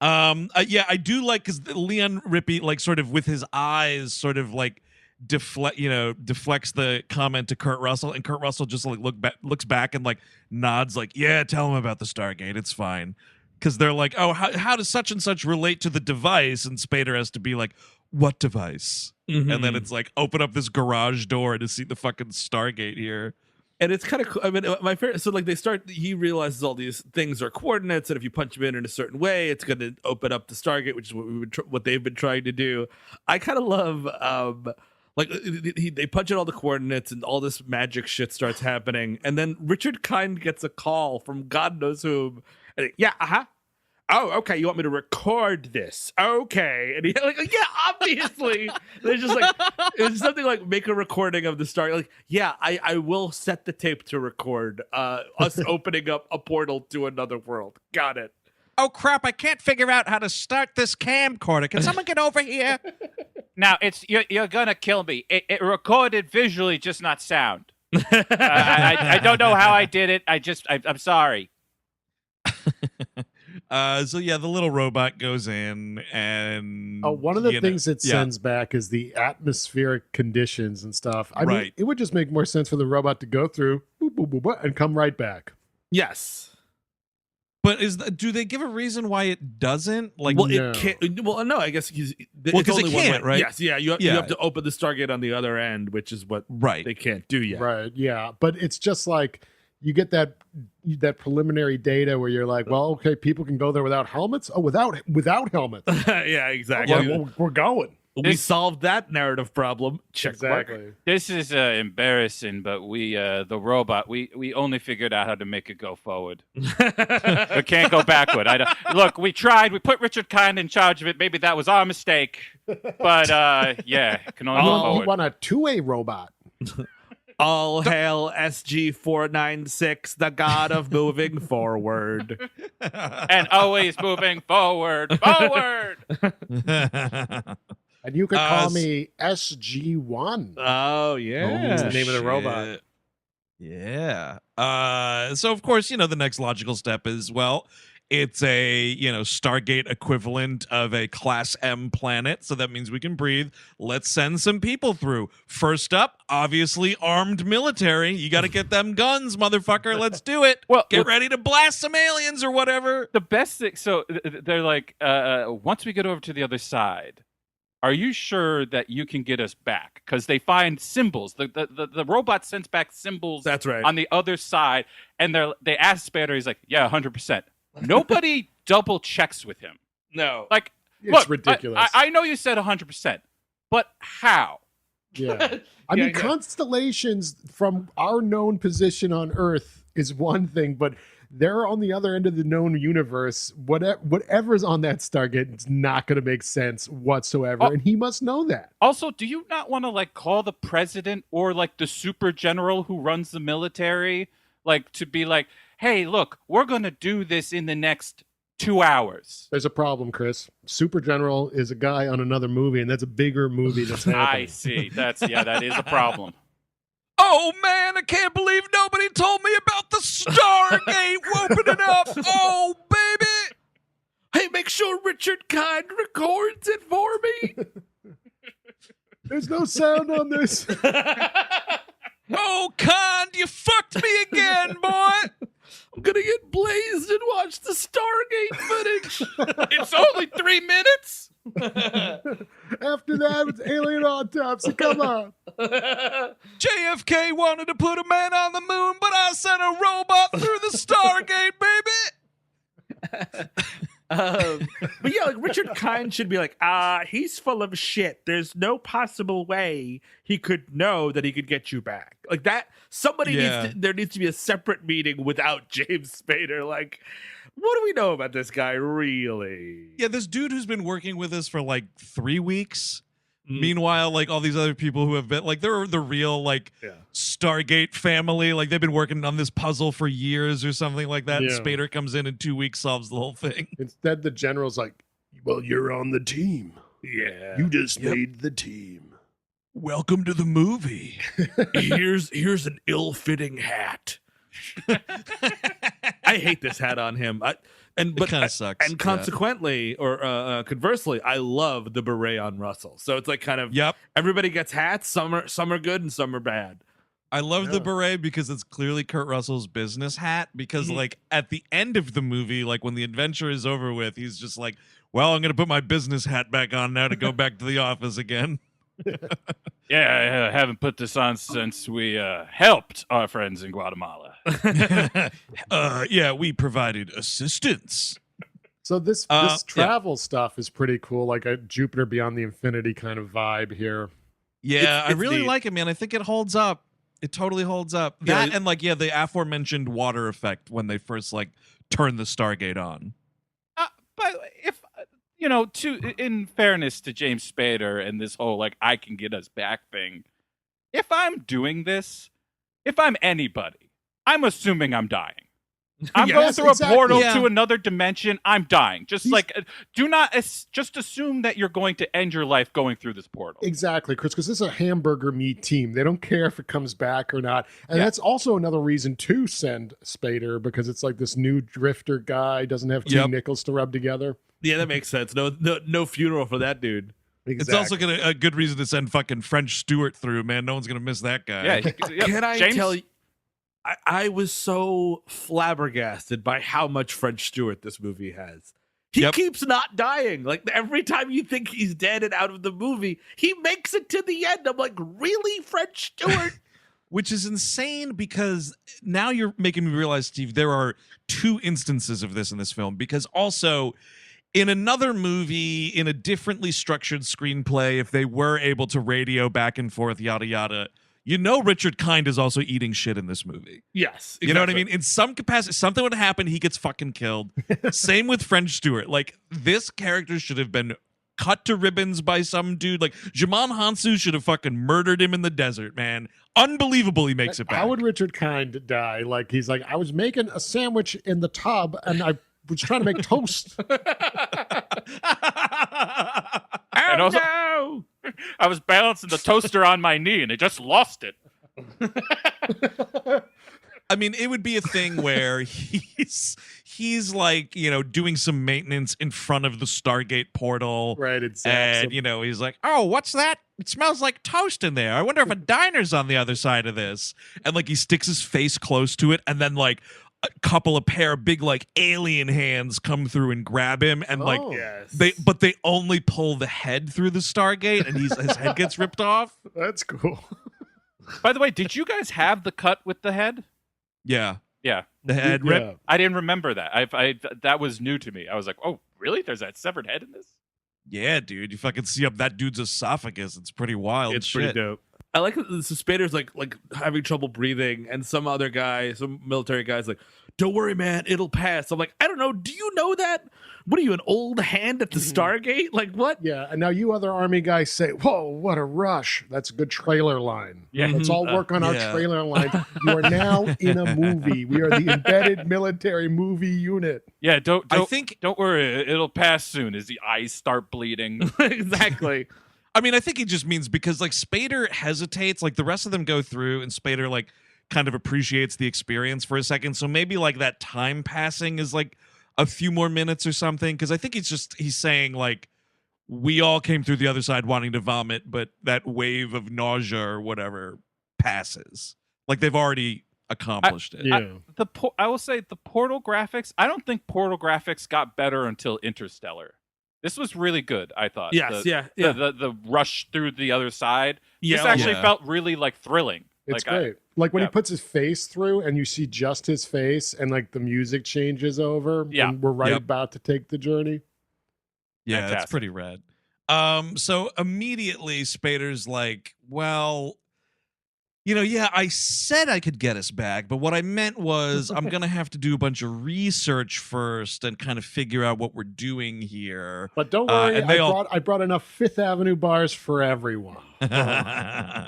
Yeah, I do like because Leon Rippy, like, sort of with his eyes, sort of like deflects the comment to Kurt Russell, and Kurt Russell just like looks back and like nods, like, yeah, tell him about the Stargate, it's fine. Because they're like, oh, how does such and such relate to the device? And Spader has to be like, what device? Mm-hmm. And then it's like, open up this garage door to see the fucking Stargate here. And it's kind of cool. I mean, my favorite. So like he realizes all these things are coordinates, and if you punch them in a certain way, it's going to open up the Stargate, which is what they've been trying to do. I kind of love. Like they punch in all the coordinates and all this magic shit starts happening, and then Richard Kind gets a call from God knows whom. And oh, okay, you want me to record this? Okay. And he like, yeah, obviously. There's just like, it's something like make a recording of the Stargate. Like, yeah, I will set the tape to record us opening up a portal to another world. Got it. Oh crap, I can't figure out how to start this camcorder. Can someone get over here? Now, you're gonna kill me. It recorded visually, just not sound. I don't know how I did it. I'm sorry. So yeah, the little robot goes in, and one of the things it sends back is the atmospheric conditions and stuff. I mean, it would just make more sense for the robot to go through boop, boop, boop, boop, and come right back. Yes. But do they give a reason why it doesn't? Like, well, it can't. Well, no, I guess it's only it can't, right? Yes, yeah. You have to open the Stargate on the other end, which is what they can't do yet. Right. Yeah, but it's just like you get that preliminary data where you're like, well, okay, people can go there without helmets. Oh, without helmets. Yeah, exactly. Well, we're going. We solved that narrative problem. Check exactly. Mark. This is embarrassing, but we, the robot, we only figured out how to make it go forward. We can't go backward. Look, we tried. We put Richard Kind in charge of it. Maybe that was our mistake. But yeah, can only go forward. You want a two-way robot. All hail SG-496, the god of moving forward. And always moving forward. Forward! And you could call me SG-1. Oh, yeah. That's the name of the robot. Yeah. So, of course, the next logical step is, well, it's a, Stargate equivalent of a Class M planet. So that means we can breathe. Let's send some people through. First up, obviously, armed military. You got to get them guns, motherfucker. Let's do it. Well, get ready to blast some aliens or whatever. The best thing, so they're like, once we get over to the other side, are you sure that you can get us back? Because they find symbols. The robot sends back symbols. That's right. On the other side. And they ask Spader, he's like, yeah, 100%. Nobody double checks with him. No. Like, it's ridiculous. I know you said 100%, but how? Yeah. I mean, constellations from our known position on Earth is one thing, but they're on the other end of the known universe. Whatever's on that Stargate, it's not going to make sense whatsoever, and he must know that. Also, do you not want to like call the president or like the super general who runs the military, like to be like, hey, look, we're going to do this in the next 2 hours. There's a problem, Chris. Super General is a guy on another movie, and that's a bigger movie that's happening. I see. That is a problem. Oh, man, I can't believe nobody told me about the Stargate opening up. Oh, baby. Hey, make sure Richard Kind records it for me. There's no sound on this. Oh, Kind, you fucked me again, boy. I'm going to get blazed and watch the Stargate footage. It's only 3 minutes. After that, it's alien autopsy. Come on. JFK wanted to put a man on the moon, but I sent a robot through the Stargate, baby. But yeah, like Richard Kind should be like, he's full of shit. There's no possible way he could know that he could get you back. Like that, there needs to be a separate meeting without James Spader. Like, what do we know about this guy, really? Yeah, this dude who's been working with us for like 3 weeks. Meanwhile, like all these other people who have been like, they're the real like Stargate family. Like they've been working on this puzzle for years or something like that. Yeah. And Spader comes in 2 weeks, solves the whole thing. Instead, the general's like, well, you're on the team. Yeah. You just made the team. Welcome to the movie. Here's an ill-fitting hat. I hate this hat on him. But kind of sucks. And consequently, or conversely, I love the beret on Russell. So it's like kind of everybody gets hats. Some are good and some are bad. I love the beret because it's clearly Kurt Russell's business hat. Because like at the end of the movie, like when the adventure is over with, he's just like, "Well, I'm gonna put my business hat back on now to go back to the office again." Yeah, I haven't put this on since we helped our friends in Guatemala. Yeah, we provided assistance. So this travel stuff is pretty cool, like a Jupiter Beyond the Infinity kind of vibe here. Yeah, It's I really neat. like it, man. I think it holds up. It totally holds up. Yeah. That and like the aforementioned water effect when they first like turn the Stargate on. But if in fairness to James Spader and this whole like I can get us back thing, if I'm doing this, if I'm anybody, I'm assuming I'm dying. I'm going through a portal to another dimension. I'm dying. Just do not just assume that you're going to end your life going through this portal. Exactly, Chris, because this is a hamburger meat team. They don't care if it comes back or not. And that's also another reason to send Spader, because it's like this new drifter guy doesn't have two nickels to rub together. Yeah, that makes sense. No funeral for that dude. Exactly. It's also a good reason to send fucking French Stewart through, man. No one's gonna miss that guy. Yeah, Can I James? tell you? I was so flabbergasted by how much French Stewart this movie has. He keeps not dying. Like every time you think he's dead and out of the movie, he makes it to the end. I'm like, really, French Stewart? Which is insane because now you're making me realize, Steve, there are 2 instances of this in this film. Because also, in another movie, in a differently structured screenplay, if they were able to radio back and forth, yada, yada, Richard Kind is also eating shit in this movie. Yes. Exactly. You know what I mean? In some capacity, something would happen, he gets fucking killed. Same with French Stewart. Like, this character should have been cut to ribbons by some dude. Like, Djimon Hounsou should have fucking murdered him in the desert, man. Unbelievable he makes it back. How would Richard Kind die? Like, he's like, I was making a sandwich in the tub, and I was trying to make toast. And also, no! I was balancing the toaster on my knee, and I just lost it. I mean, it would be a thing where he's like, doing some maintenance in front of the Stargate portal. Right, exactly. And, he's like, oh, what's that? It smells like toast in there. I wonder if a diner's on the other side of this. And, like, he sticks his face close to it, and then, like, a pair of big like alien hands come through and grab him, and they only pull the head through the Stargate, and his head gets ripped off. That's cool. By the way, did you guys have the cut with the head? Yeah, the head rip. I didn't remember that. I that was new to me. I was like, oh, really? There's that severed head in this? Yeah, dude, you fucking see up that dude's esophagus. It's pretty wild. It's shit. pretty dope. I like that Spader's like having trouble breathing, and some other guy, some military guy's like, "Don't worry, man, it'll pass." I'm like, I don't know. Do you know that? What are you, an old hand at the Stargate? Like what? Yeah, and now you other Army guys say, "Whoa, what a rush!" That's a good trailer line. Yeah, let's all work on our trailer line. You are now in a movie. We are the embedded military movie unit. Yeah, don't worry, it'll pass soon as the eyes start bleeding. Exactly. I mean, I think he just means because like Spader hesitates, like the rest of them go through, and Spader like kind of appreciates the experience for a second. So maybe like that time passing is like a few more minutes or something. Because I think he's saying like we all came through the other side wanting to vomit, but that wave of nausea or whatever passes. Like they've already accomplished it. Yeah. I will say the portal graphics. I don't think portal graphics got better until Interstellar. This was really good, I thought. Yes, the rush through the other side. This actually felt really like thrilling. It's like, great. Like when he Yeah. puts his face through and you see just his face and like the music changes over Yeah. and we're right Yep. about to take the journey. Yeah, Fantastic. it's pretty rad. So immediately Spader's like, well, yeah, I said I could get us back, but what I meant was I'm going to have to do a bunch of research first and kind of figure out what we're doing here. But don't worry, and they I brought enough Fifth Avenue bars for everyone.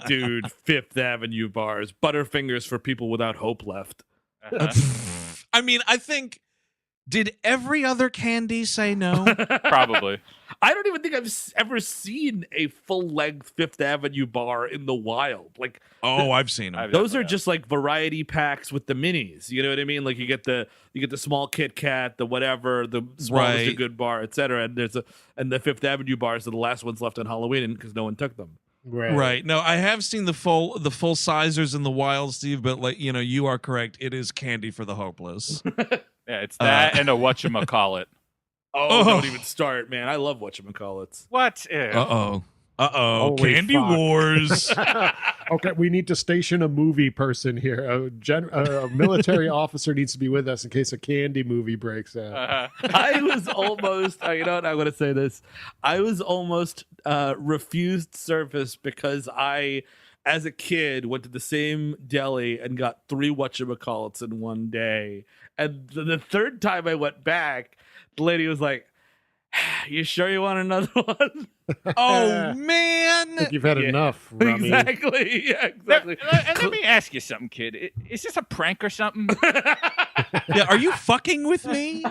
Dude, Fifth Avenue bars, Butterfingers for people without hope left. I mean, I think, did every other candy say no? Probably. I don't even think I've ever seen a full-length Fifth Avenue bar in the wild. Like, Oh, I've seen them. I've- those are definitely just like variety packs with the minis. You know what I mean? Like you get the small Kit Kat, the whatever, the smallest a Right. good bar, etc. And the Fifth Avenue bars are the last ones left on Halloween because no one took them. Right. No, I have seen the full sizers in the wild, Steve, but you are correct. It is candy for the hopeless. Yeah, it's that and a whatchamacallit. Oh, don't even start, man. I love whatchamacallits. What? Ew. Uh-oh. Holy Candy fuck. Wars. Okay, we need to station a movie person here. A military officer needs to be with us in case a candy movie breaks out. I was almost, you know what, I'm going to say this. I was almost refused service because I, as a kid, went to the same deli and got 3 whatchamacallits in one day. And the third time I went back, the lady was like, you sure you want another one? Oh, man. I think you've had Yeah. enough, Rummy. Exactly. Yeah, exactly. Let me ask you something, kid. Is this a prank or something? Yeah, are you fucking with me?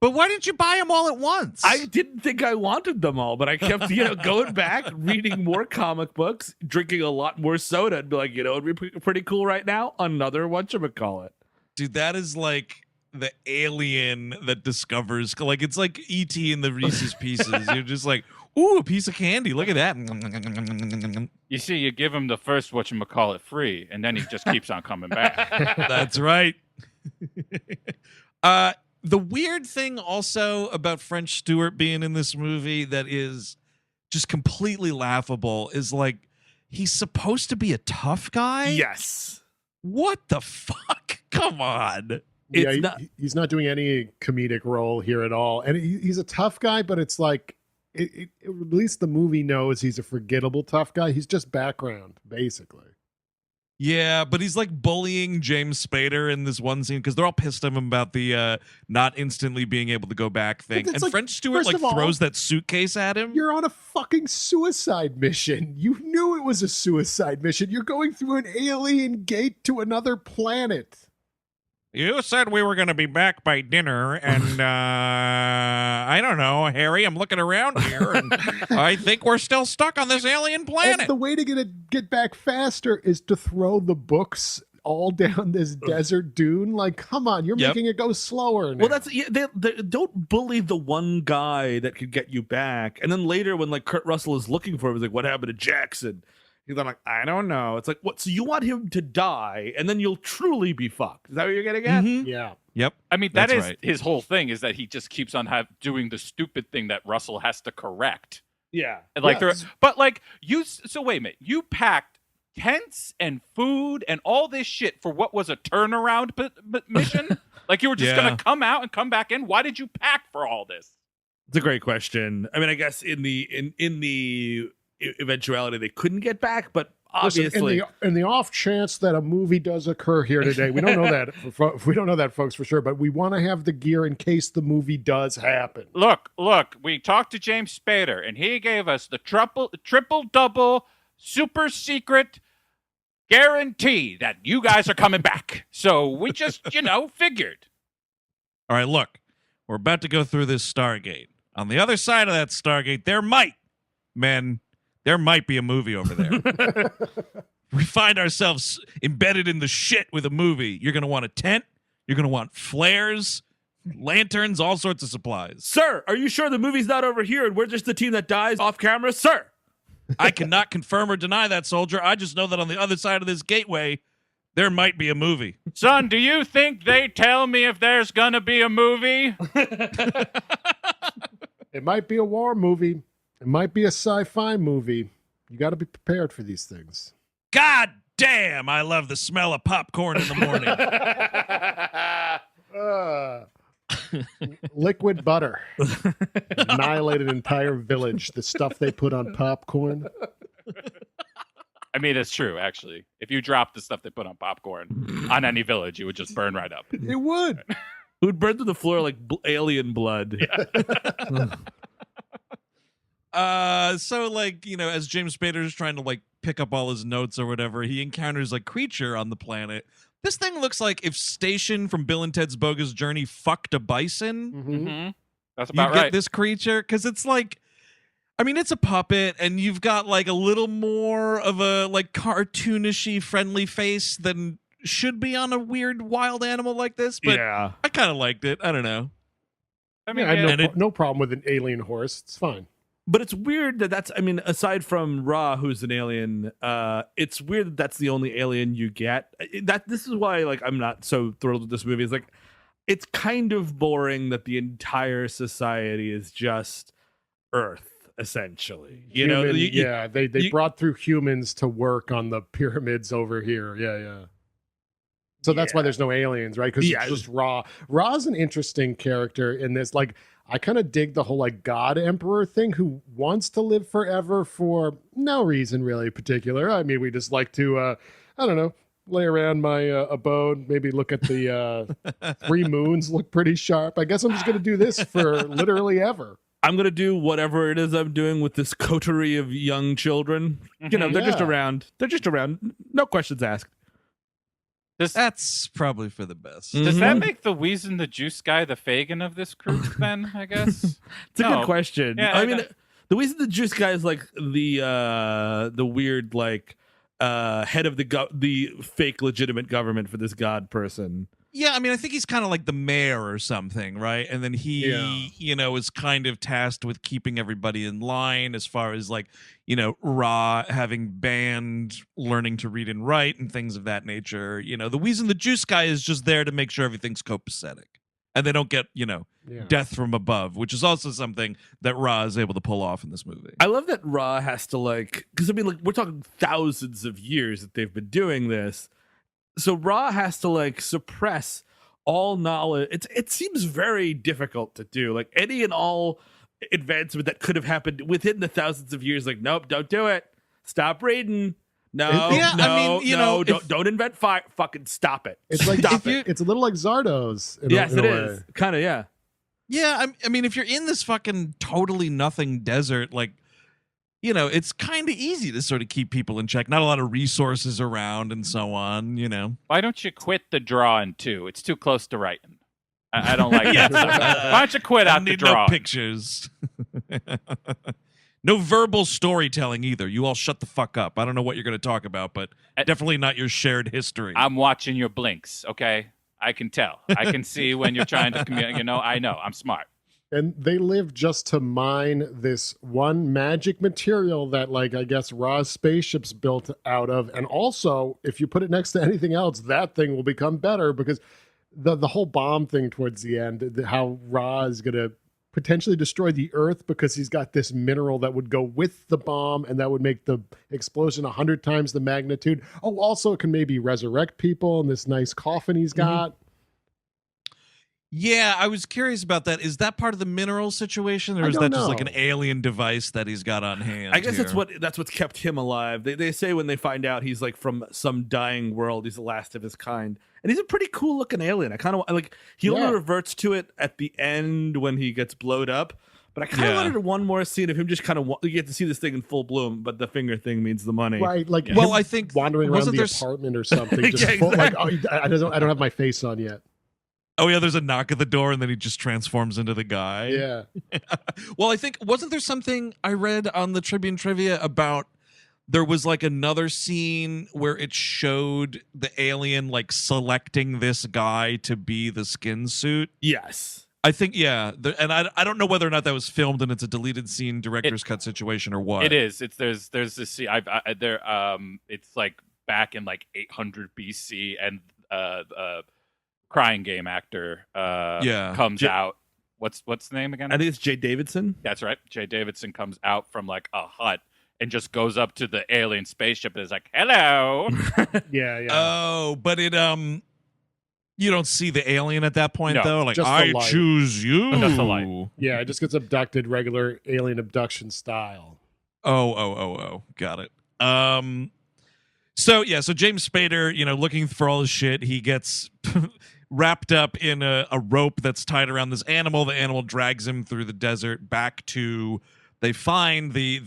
But why didn't you buy them all at once? I didn't think I wanted them all, but I kept, going back, reading more comic books, drinking a lot more soda, and be like, it'd be pretty cool right now. Another whatchamacallit. Dude, that is like the alien that discovers, like, it's like E.T. in the Reese's Pieces. You're just like, ooh, a piece of candy. Look at that. You see, you give him the first whatchamacallit free, and then he just keeps on coming back. That's right. The weird thing also about French Stewart being in this movie that is just completely laughable is like he's supposed to be a tough guy. Yes. What the fuck? Come on. Yeah, It's not- he's not doing any comedic role here at all. And he's a tough guy, but it's like, at least the movie knows he's a forgettable tough guy. He's just background, basically. Yeah, but he's like bullying James Spader in this one scene because they're all pissed at him about the not instantly being able to go back thing. But it's And like, French Stewart first like of all, throws that suitcase at him. You're on a fucking suicide mission. You knew it was a suicide mission. You're going through an alien gate to another planet. You said we were going to be back by dinner, and I don't know, Harry. I'm looking around here, and I think we're still stuck on this alien And planet. the way to get back faster is to throw the books all down this desert dune. Like, come on, you're Yep. making it go slower now. Well, that's they don't bully the one guy that could get you back, and then later when like Kurt Russell is looking for him, he's like, "What happened to Jackson?" He's like, "I don't know." It's like, what? So you want him to die, and then you'll truly be fucked? Is that what you're getting at? Mhm. yeah. Yep. I mean, that That's is right. his whole thing, is that he just keeps on doing the stupid thing that Russell has to correct. Yeah. And like, Yes. but like so wait a minute, you packed tents and food and all this shit for what was a turnaround mission? Like you were just Yeah. gonna come out and come back in? Why did you pack for all this? It's a great question. I mean, I guess in the eventuality they couldn't get back, but Listen, obviously, in the off chance that a movie does occur here today, we don't know that. We don't know that, folks, for sure. But we want to have the gear in case the movie does happen. Look, we talked to James Spader, and he gave us the triple double super secret guarantee that you guys are coming back. So we just, figured. All right, look, we're about to go through this Stargate. On the other side of that Stargate, there might be a movie over there. We find ourselves embedded in the shit with a movie. You're going to want a tent. You're going to want flares, lanterns, all sorts of supplies. sir, are you sure the movie's not over here and we're just the team that dies off camera, sir? I cannot confirm or deny that, soldier. I just know that on the other side of this gateway, there might be a movie. Son, do you think they tell me if there's gonna be a movie? It might be a war movie. It might be a sci-fi movie. You got to be prepared for these things. God Damn, I love the smell of popcorn in the morning. Liquid butter annihilated an entire village. The stuff they put on popcorn. I mean, it's true, actually. If you drop the stuff they put on popcorn on any village, it would just burn right up. It would. It would burn through the floor like alien blood. So like, as James Spader is trying to like pick up all his notes or whatever, he encounters a creature on the planet. This thing looks like if Station from Bill and Ted's Bogus Journey fucked a bison. Mm-hmm. That's You about get right. this creature because it's like, I mean, it's a puppet, and you've got like a little more of a like cartoonishy friendly face than should be on a weird wild animal like this. But Yeah. I kind of liked it. I don't know. I mean, I yeah, have no problem with an alien horse. It's fine. But it's weird that's, I mean, aside from Ra, who's an alien, it's weird that that's the only alien you get. This is why, like, I'm not so thrilled with this movie. It's like, it's kind of boring that the entire society is just Earth, essentially. They brought through humans to work on the pyramids over here. Yeah. So that's why there's no aliens, right? Because it's just Ra. Ra's an interesting character in this. Like, I kind of dig the whole like God Emperor thing, who wants to live forever for no reason really particular. I mean, we just like to, I don't know, lay around my abode, maybe look at the 3 moons, look pretty sharp. I guess I'm just going to do this for literally ever. I'm going to do whatever it is I'm doing with this coterie of young children. They're just around. They're just around. No questions asked. That's probably for the best. Does that make the Wheezin the Juice Guy the Fagin of this crew, then, I guess? It's a good question. Yeah, I mean, the Wheezin the Juice Guy is like the weird, like, head of the fake legitimate government for this god person. Yeah, I mean, I think he's kind of like the mayor or something, right? And then he, is kind of tasked with keeping everybody in line as far as like, Ra having banned learning to read and write and things of that nature. The Wheezin the Juice Guy is just there to make sure everything's copacetic. And they don't get, death from above, which is also something that Ra is able to pull off in this movie. I love that Ra has to like, because I mean, like, we're talking thousands of years that they've been doing this. So Ra has to like suppress all knowledge. It seems very difficult to do. Like any and all advancement that could have happened within the thousands of years. Like, nope, don't do it. Stop reading. No, don't invent fire. Fucking stop it. It's like it's a little like Zardoz. Yes, it is. Kind of, yeah. Yeah, I mean, if you're in this fucking totally nothing desert, like, it's kind of easy to sort of keep people in check. Not a lot of resources around and so on, Why don't you quit the drawing, too? It's too close to writing. I don't like that stuff. Why don't you quit out the drawing? No pictures. No verbal storytelling either. You all shut the fuck up. I don't know what you're going to talk about, but definitely not your shared history. I'm watching your blinks, okay? I can tell. I can see when you're trying to communicate. I know. I'm smart. And they live just to mine this one magic material that, like, I guess Ra's spaceship's built out of. And also, if you put it next to anything else, that thing will become better, because the whole bomb thing towards the end, how Ra is going to potentially destroy the Earth because he's got this mineral that would go with the bomb, and that would make the explosion 100 times the magnitude. Oh, also, it can maybe resurrect people in this nice coffin he's got. Yeah, I was curious about that. Is that part of the mineral situation, or is that just like an alien device that he's got on hand? I guess that's what's kept him alive. They say when they find out he's like from some dying world, he's the last of his kind, and he's a pretty cool looking alien. I kind of like he only reverts to it at the end when he gets blowed up. But I kind of wanted one more scene of him just kind of you get to see this thing in full bloom, but the finger thing means the money, right? Like, well, I think wandering around the apartment or something, just full, like, oh, I don't have my face on yet. Oh, yeah, there's a knock at the door, and then he just transforms into the guy. Yeah. Well, I think, wasn't there something I read on the Tribune Trivia about there was, like, another scene where it showed the alien, like, selecting this guy to be the skin suit? Yes. I think, yeah. And I don't know whether or not that was filmed and it's a deleted scene, director's cut situation or what. It is. There's this scene. It's, like, back in, like, 800 BC, and crying game actor comes out. What's the name again? I think it's Jaye Davidson. That's right. Jaye Davidson comes out from like a hut, and just goes up to the alien spaceship and is like, "Hello." Yeah. Oh, but it you don't see the alien at that point No, though. Like just the I light. choose you. Just the light. Yeah, it just gets abducted regular alien abduction style. Oh. Got it. So James Spader, looking for all his shit, he gets wrapped up in a rope that's tied around this animal. The animal drags him through the desert back to. They find the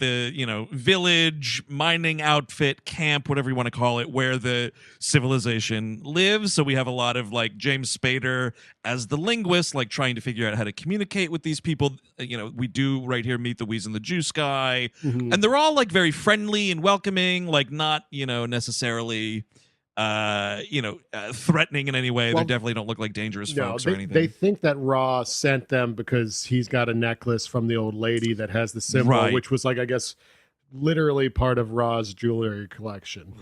village, mining outfit, camp, whatever you want to call it, where the civilization lives. So we have a lot of like James Spader as the linguist, like trying to figure out how to communicate with these people. We do right here meet the Wheezin the Juice Guy, and they're all like very friendly and welcoming, like not necessarily threatening in any way. Well, they definitely don't look like dangerous folks or anything. They think that Ra sent them because he's got a necklace from the old lady that has the symbol, Right. which was like, I guess, literally part of Ra's jewelry collection.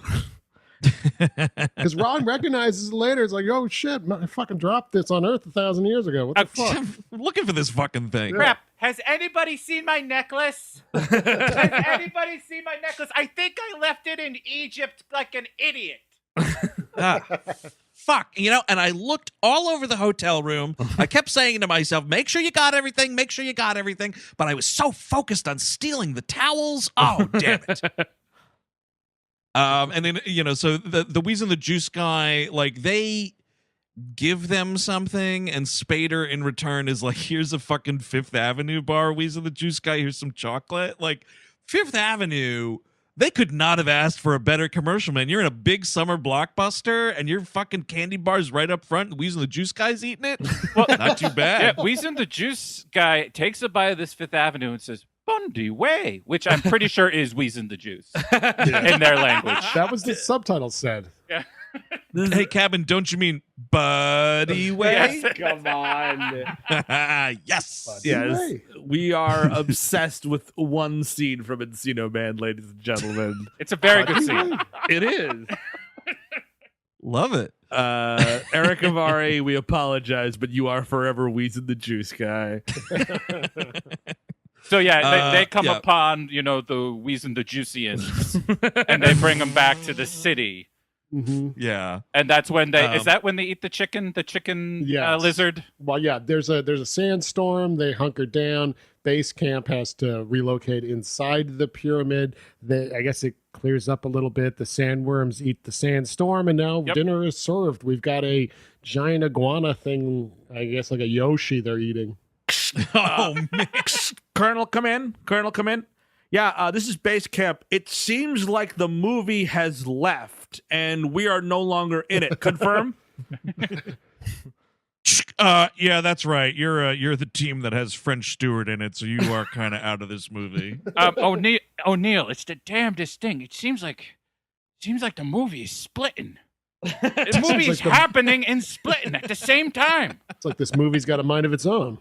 Because Ron recognizes it later. It's like, oh shit, I fucking dropped this on Earth 1,000 years ago. What the fuck? Looking for this fucking thing. Crap. Has anybody seen my necklace? Has anybody seen my necklace? I think I left it in Egypt like an idiot. Fuck, and I looked all over the hotel room. I kept saying to myself, make sure you got everything, but I was so focused on stealing the towels. Oh, damn it. And then, so the Wheezin the Juice Guy, like, they give them something, and Spader in return is like, here's a fucking Fifth Avenue bar, Wheezin the Juice Guy, here's some chocolate. Like, Fifth Avenue... They could not have asked for a better commercial, man. You're in a big summer blockbuster, and your fucking candy bar's right up front, and Wheezin the Juice Guy's eating it? Well, not too bad. Yeah, Wheezin the Juice Guy takes a bite of this Fifth Avenue and says, Bundy Way, which I'm pretty sure is Wheezin the Juice in their language. That was the subtitle said. Yeah. Hey, Cabin, don't you mean Buddy Way? Yes. Come on. Yes. Buddy Yes. Way. We are obsessed with one scene from Encino Man, ladies and gentlemen. It's a very good scene. It is. Love it. Erick Avari, we apologize, but you are forever Wheezin the Juice Guy. So they come upon, the Wheezin the Juicians, and they bring them back to the city. Mm-hmm. Yeah. And that's when is that when they eat the chicken Yes. lizard? Well, yeah, there's a sandstorm. They hunker down. Base camp has to relocate inside the pyramid. I guess it clears up a little bit. The sandworms eat the sandstorm, and now dinner is served. We've got a giant iguana thing, I guess like a Yoshi they're eating. Oh, man. Colonel, come in. Yeah, this is base camp. It seems like the movie has left, and we are no longer in it. Confirm? Yeah, that's right. You're the team that has French Stewart in it, so you are kind of out of this movie. O'Neill, it's the damnedest thing. It seems like the movie is splitting. The movie is happening and splitting at the same time. It's like this movie's got a mind of its own.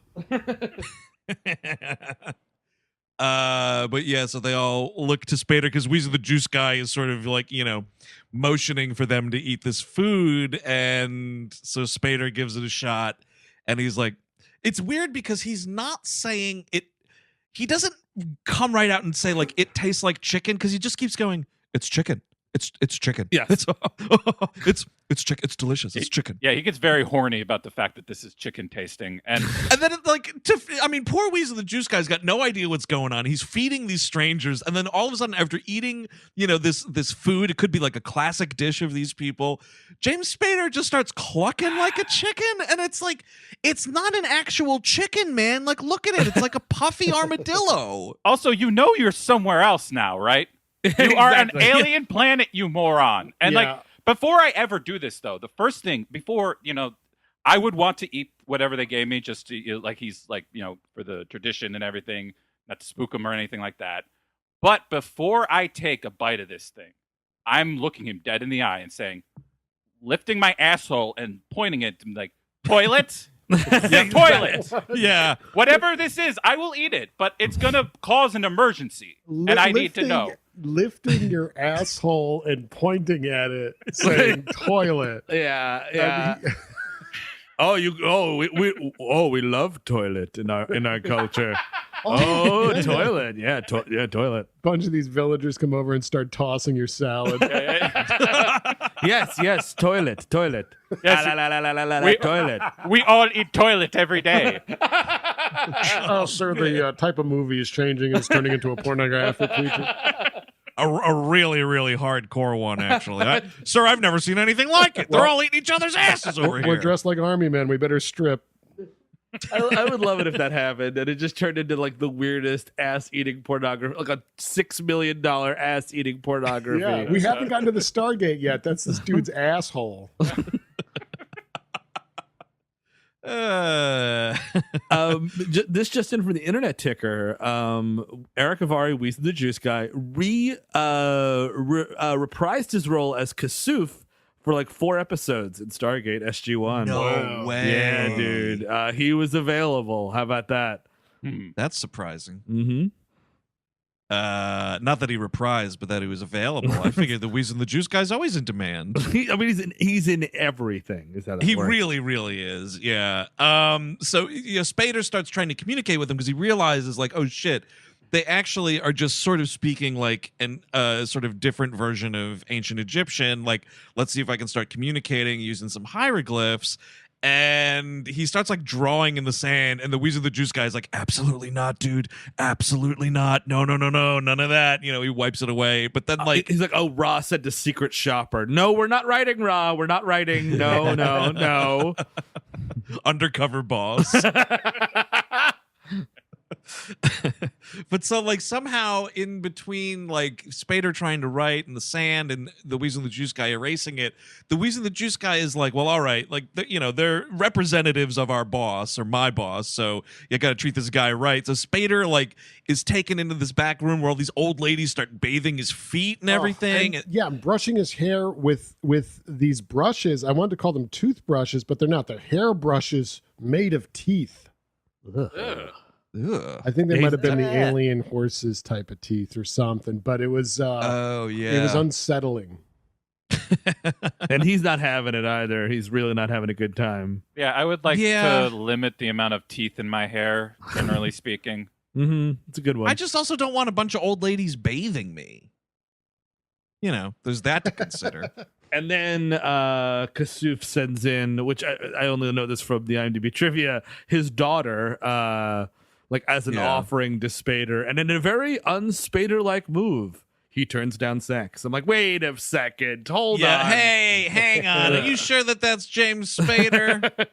But yeah, so they all look to Spader because Wheezin the Juice Guy is sort of like, motioning for them to eat this food. And so Spader gives it a shot, and he's like, it's weird because he's not saying it. He doesn't come right out and say like, it tastes like chicken, because he just keeps going, it's chicken. It's chicken. Yes. It's chicken. It's delicious. It's chicken. Yeah, he gets very horny about the fact that this is chicken tasting, and then poor Wheezin the Juice Guy's got no idea what's going on. He's feeding these strangers, and then all of a sudden, after eating, this food, it could be like a classic dish of these people, James Spader just starts clucking like a chicken, and it's like, it's not an actual chicken, man. Like, look at it. It's like a puffy armadillo. Also, you're somewhere else now, right? You are an alien planet, you moron. And like, before I ever do this, though, the first thing before, I would want to eat whatever they gave me, just to, like, he's like, for the tradition and everything, not to spook him or anything like that. But before I take a bite of this thing, I'm looking him dead in the eye and saying, lifting my asshole and pointing at him like, toilet? Toilet. Yeah. Whatever this is, I will eat it, but it's going to cause an emergency. And I need to know. Lifting your asshole and pointing at it, saying toilet. Yeah. We love toilet in our culture. Oh, toilet. Yeah, toilet. Bunch of these villagers come over and start tossing your salad. Yes, toilet. Yes, Toilet. we all eat toilet every day. Oh, sir, the type of movie is changing. It's turning into a pornographic feature. A really, really hardcore one, actually. Sir, I've never seen anything like it. They're all eating each other's asses over here. We're dressed like army men. We better strip. I would love it if that happened and it just turned into like the weirdest ass-eating pornography, like a $6 million ass-eating pornography. Yeah, we haven't gotten to the Stargate yet. That's this dude's asshole. This just in from the internet ticker. Erick Avari, Wheezin the Juice Guy, reprised his role as Kasuf for like 4 episodes in Stargate SG-1. No way. Yeah, dude. He was available. How about that? That's surprising. Mm-hmm. Not that he reprised, but that he was available. I figured the Wheezin the Juice Guy's always in demand. He's in everything. Is that he really, really is. Yeah. So Spader starts trying to communicate with him because he realizes, like, oh shit, they actually are just sort of speaking like an sort of different version of ancient Egyptian. Like, let's see if I can start communicating using some hieroglyphs. And he starts like drawing in the sand, and the Wheezin the Juice Guy is like, absolutely not, dude. Absolutely not. No, none of that. He wipes it away. But then like he's like, oh, Ra said to Secret Shopper, no, we're not writing, Ra. We're not writing. No. Undercover boss. But so like somehow in between like Spader trying to write in the sand and the Wheezin the Juice Guy erasing it, the Wheezin the Juice Guy is like, well, all right, like they're representatives of our boss or my boss, so you got to treat this guy right. So Spader like is taken into this back room where all these old ladies start bathing his feet and everything. And brushing his hair with these brushes. I wanted to call them toothbrushes, but they're not. They're hair brushes made of teeth. Ugh. Ugh. I think they might have been the alien horses type of teeth or something, but it was it was unsettling. And he's not having it either. He's really not having a good time. Yeah, I would like to limit the amount of teeth in my hair, generally speaking. Mm-hmm. It's a good one. I just also don't want a bunch of old ladies bathing me. There's that to consider. And then Kasuf sends in, which I only know this from the IMDb trivia, his daughter, like as an offering to Spader. And in a very un-Spader-like move, he turns down sex. I'm like, wait a second, hold on. Hey, hang on. Are you sure that that's James Spader?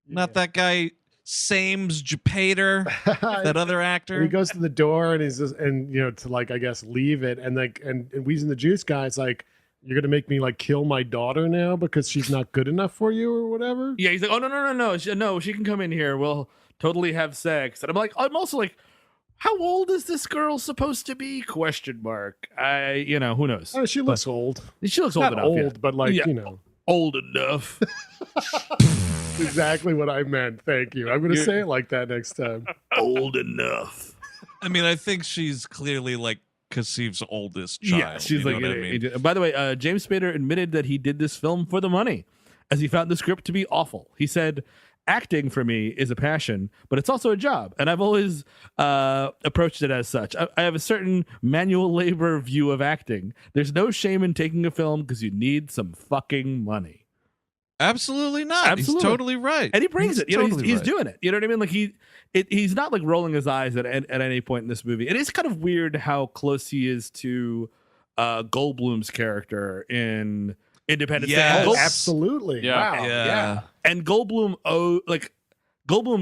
Not that guy Sames Japader, that other actor. And he goes to the door and he's just, to like, I guess, leave it. And like, and Wheezin the Juice Guy's like, you're going to make me like kill my daughter now because she's not good enough for you or whatever? Yeah, he's like, oh, no. She can come in here. We'll totally have sex. And I'm also like, how old is this girl supposed to be? Question mark. Who knows? Oh, she looks old. She looks old not enough. Old, but like, old enough. Exactly what I meant. Thank you. I'm going to say it like that next time. Old enough. I mean, I think she's clearly like Kasif's oldest child. Yeah, she's like. By the way, James Spader admitted that he did this film for the money, as he found the script to be awful. He said, "Acting for me is a passion, but it's also a job, and I've always approached it as such. I have a certain manual labor view of acting. There's no shame in taking a film because you need some fucking money." Absolutely not. Absolutely. He's totally right. And he brings it. Totally He's right. doing it. You know what I mean? Like he's not like rolling his eyes at any point in this movie. It is kind of weird how close he is to Goldblum's character in Independence Day. Yes. Oh, absolutely. Yeah. Wow. Yeah. And Goldblum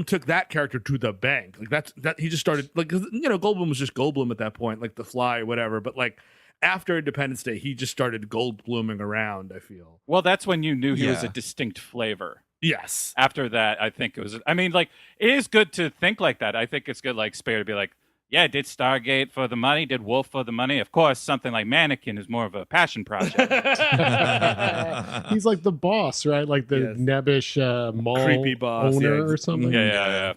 took that character to the bank. Like that he just started like, 'cause, Goldblum was just Goldblum at that point, like The Fly, whatever. But like after Independence Day, he just started Goldbluming around, I feel. Well, that's when you knew he was a Yeah. distinct flavor. Yes. After that, I think it was. I mean, like, it is good to think like that. I think it's good, like, Spader to be like, yeah, did Stargate for the money, did Wolf for the money. Of course, something like Mannequin is more of a passion project. He's like the boss, right? Like the nebbish mall Creepy boss, owner or something. Yeah.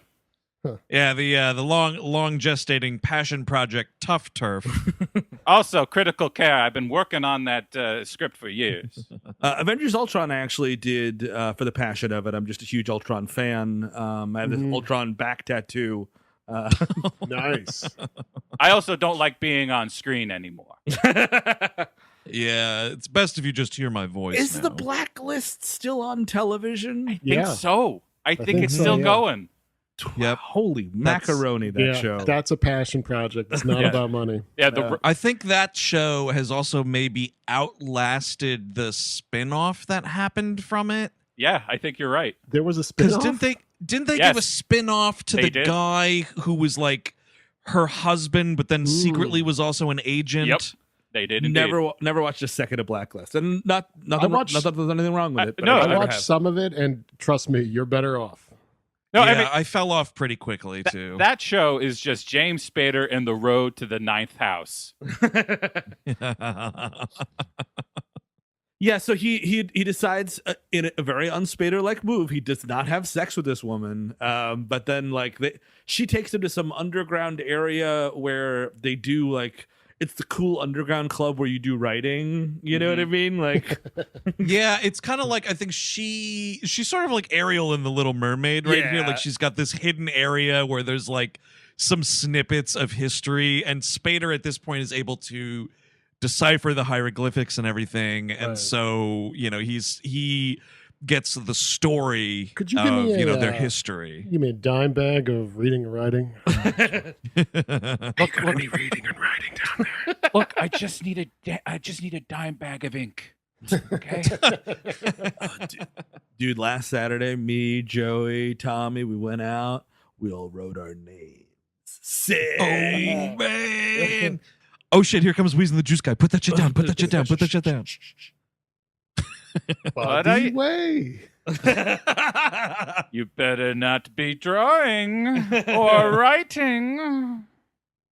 Yeah, the long gestating passion project Tough Turf. Also, Critical Care. I've been working on that script for years. Avengers Ultron I actually did for the passion of it. I'm just a huge Ultron fan. I have this Ultron back tattoo Nice. I also don't like being on screen anymore. Yeah, it's best if you just hear my voice. Is now. the Blacklist still on television? I think so. I think it's so, still yeah. going. Yep. Holy macaroni, that show. That's a passion project. It's not about money. Yeah, I think that show has also maybe outlasted the spin-off that happened from it. yeah, I think you're right. There was a Because spin-off? didn't they Yes. give a spin-off to They the did. guy who was like her husband, but then secretly was also an agent? Yep. They did indeed. Never watched a second of Blacklist, and not that watched- there's anything wrong with it. But no, I I never watched have. some of it, and trust me, you're better off. No, Yeah, I mean, I fell off pretty quickly too. that show is just James Spader and the road to the ninth house. Yeah, so he decides in a very unspader-like move, he does not have sex with this woman. But then she takes him to some underground area where they do it's the cool underground club where you do writing. You know what I mean? Like, Yeah, it's kind of like I think she's sort of like Ariel in The Little Mermaid right here. Yeah. Like she's got this hidden area where there's like some snippets of history, and Spader at this point is able to decipher the hieroglyphics and everything, and Right. so he gets the story Could you of give me their history. You mean a dime bag of reading and writing? Look, Any reading and writing down there? look, I just need a dime bag of ink. Okay. dude, last Saturday, me, Joey, Tommy, we went out. We all wrote our names. Sick. Oh man! Oh shit! Here comes Wheezin the Juice Guy. Put that shit down. Put that shit down. Put that shit down. Buddy way. You better not be drawing or writing.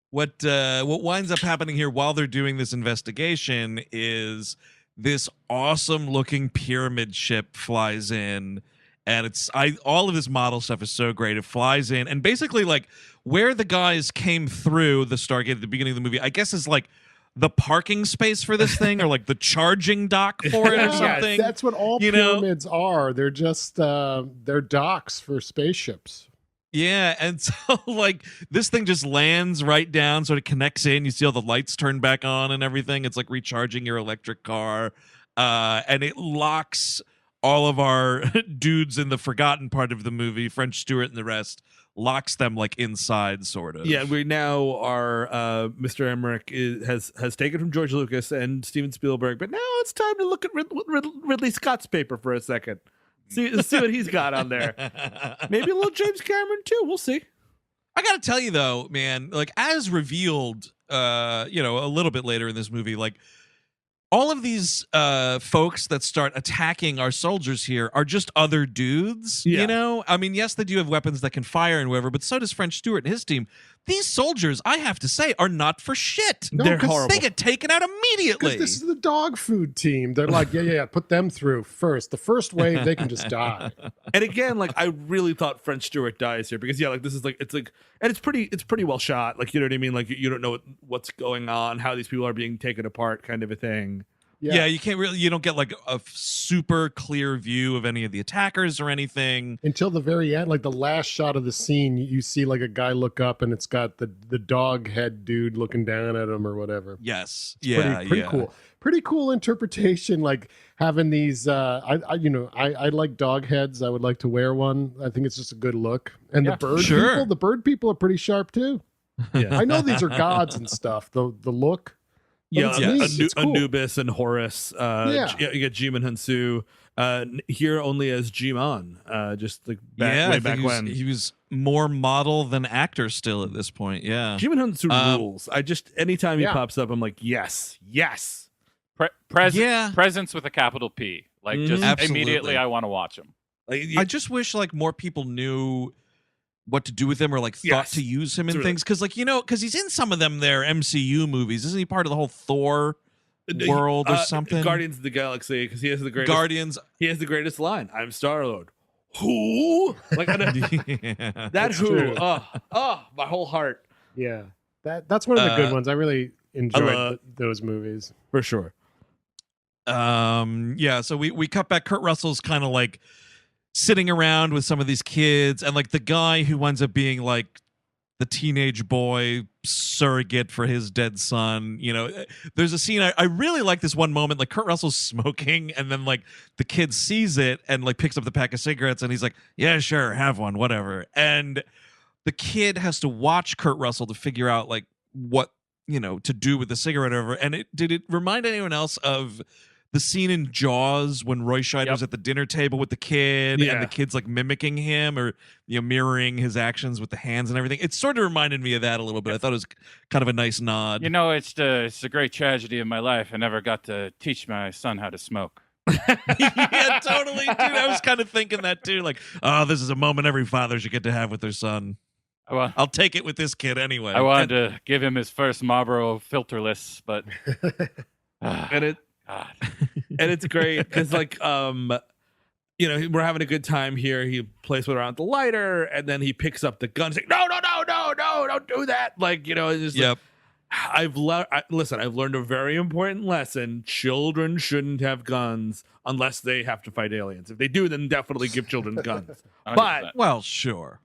What winds up happening here while they're doing this investigation is this awesome looking pyramid ship flies in, and all of this model stuff is so great. It flies in, and basically like where the guys came through the Stargate at the beginning of the movie, I guess is like the parking space for this thing, or like the charging dock for it, or something. That's what all pyramids are. They're just they're docks for spaceships. Yeah, and so like this thing just lands right down, sort of connects in. You see all the lights turn back on and everything. It's like recharging your electric car, and it locks all of our dudes in the forgotten part of the movie, French Stewart and the rest, locks them like inside, sort of. Yeah, we now are Mr. Emmerich has taken from George Lucas and Steven Spielberg, but now it's time to look at Ridley Scott's paper for a second. See what he's got on there. Maybe a little James Cameron too. We'll see. I gotta tell you though, man, like as revealed, a little bit later in this movie, like all of these folks that start attacking our soldiers here are just other dudes. Yeah. You know, I mean, yes, they do have weapons that can fire and whatever, but so does French Stewart and his team. These soldiers, I have to say, are not for shit. No, They're 'cause horrible. They get taken out immediately. Because this is the dog food team. They're like, yeah, put them through first. The first wave, they can just die. And again, like I really thought French Stewart dies here because this is and it's pretty well shot. Like, you know what I mean? Like you don't know what's going on, how these people are being taken apart, kind of a thing. Yeah, you don't get like a super clear view of any of the attackers or anything. Until the very end, like the last shot of the scene, you see like a guy look up and it's got the dog head dude looking down at him or whatever. Yes. Pretty cool. Pretty cool interpretation. Like having these, I like dog heads. I would like to wear one. I think it's just a good look. And Yeah, the bird people are pretty sharp too. Yeah. I know these are gods and stuff. The look. Yeah, But it's neat. It's cool. Anubis and Horus. You get Djimon Hounsou. Here only as Djimon. Just like I way think back when. he was more model than actor still at this point. Yeah. Djimon Hounsou rules. Anytime he Yeah. pops up, I'm like, yes. Presence with a capital P. Like just Absolutely. immediately, I want to watch him. Like, I just wish like more people knew what to do with him or like thought Yes. to use him in It's things, because like because he's in some of them their MCU movies. Isn't he part of the whole Thor world or something? Guardians of the Galaxy, because he has the greatest. Guardians. He has the greatest line. I'm Star-Lord. Who? Like Yeah. that. Who? true. My whole heart. Yeah. That's one of the good ones. I really enjoyed those movies. For sure. So we cut back. Kurt Russell's kind of like sitting around with some of these kids, and like the guy who winds up being like the teenage boy surrogate for his dead son. You know, there's a scene I really like this one moment, like Kurt Russell's smoking and then like the kid sees it and like picks up the pack of cigarettes and he's like, yeah, sure, have one, whatever. And the kid has to watch Kurt Russell to figure out like what, you know, to do with the cigarette over. And did it remind anyone else of the scene in Jaws when Roy Scheider's at the dinner table with the kid and the kid's like mimicking him or, you know, mirroring his actions with the hands and everything? It sort of reminded me of that a little bit. I thought it was kind of a nice nod. You know, it's a great tragedy of my life. I never got to teach my son how to smoke. Yeah, totally, dude. I was kind of thinking that too. Like, oh, this is a moment every father should get to have with their son. I'll take it with this kid anyway. I wanted to give him his first Marlboro filterless, but and it's great because like you know, we're having a good time here. He plays with around the lighter and then he picks up the gun. He's like, no, don't do that. Like, you know, it's just like, I've learned a very important lesson. Children shouldn't have guns unless they have to fight aliens. If they do, then definitely give children guns. 100%. But well, sure.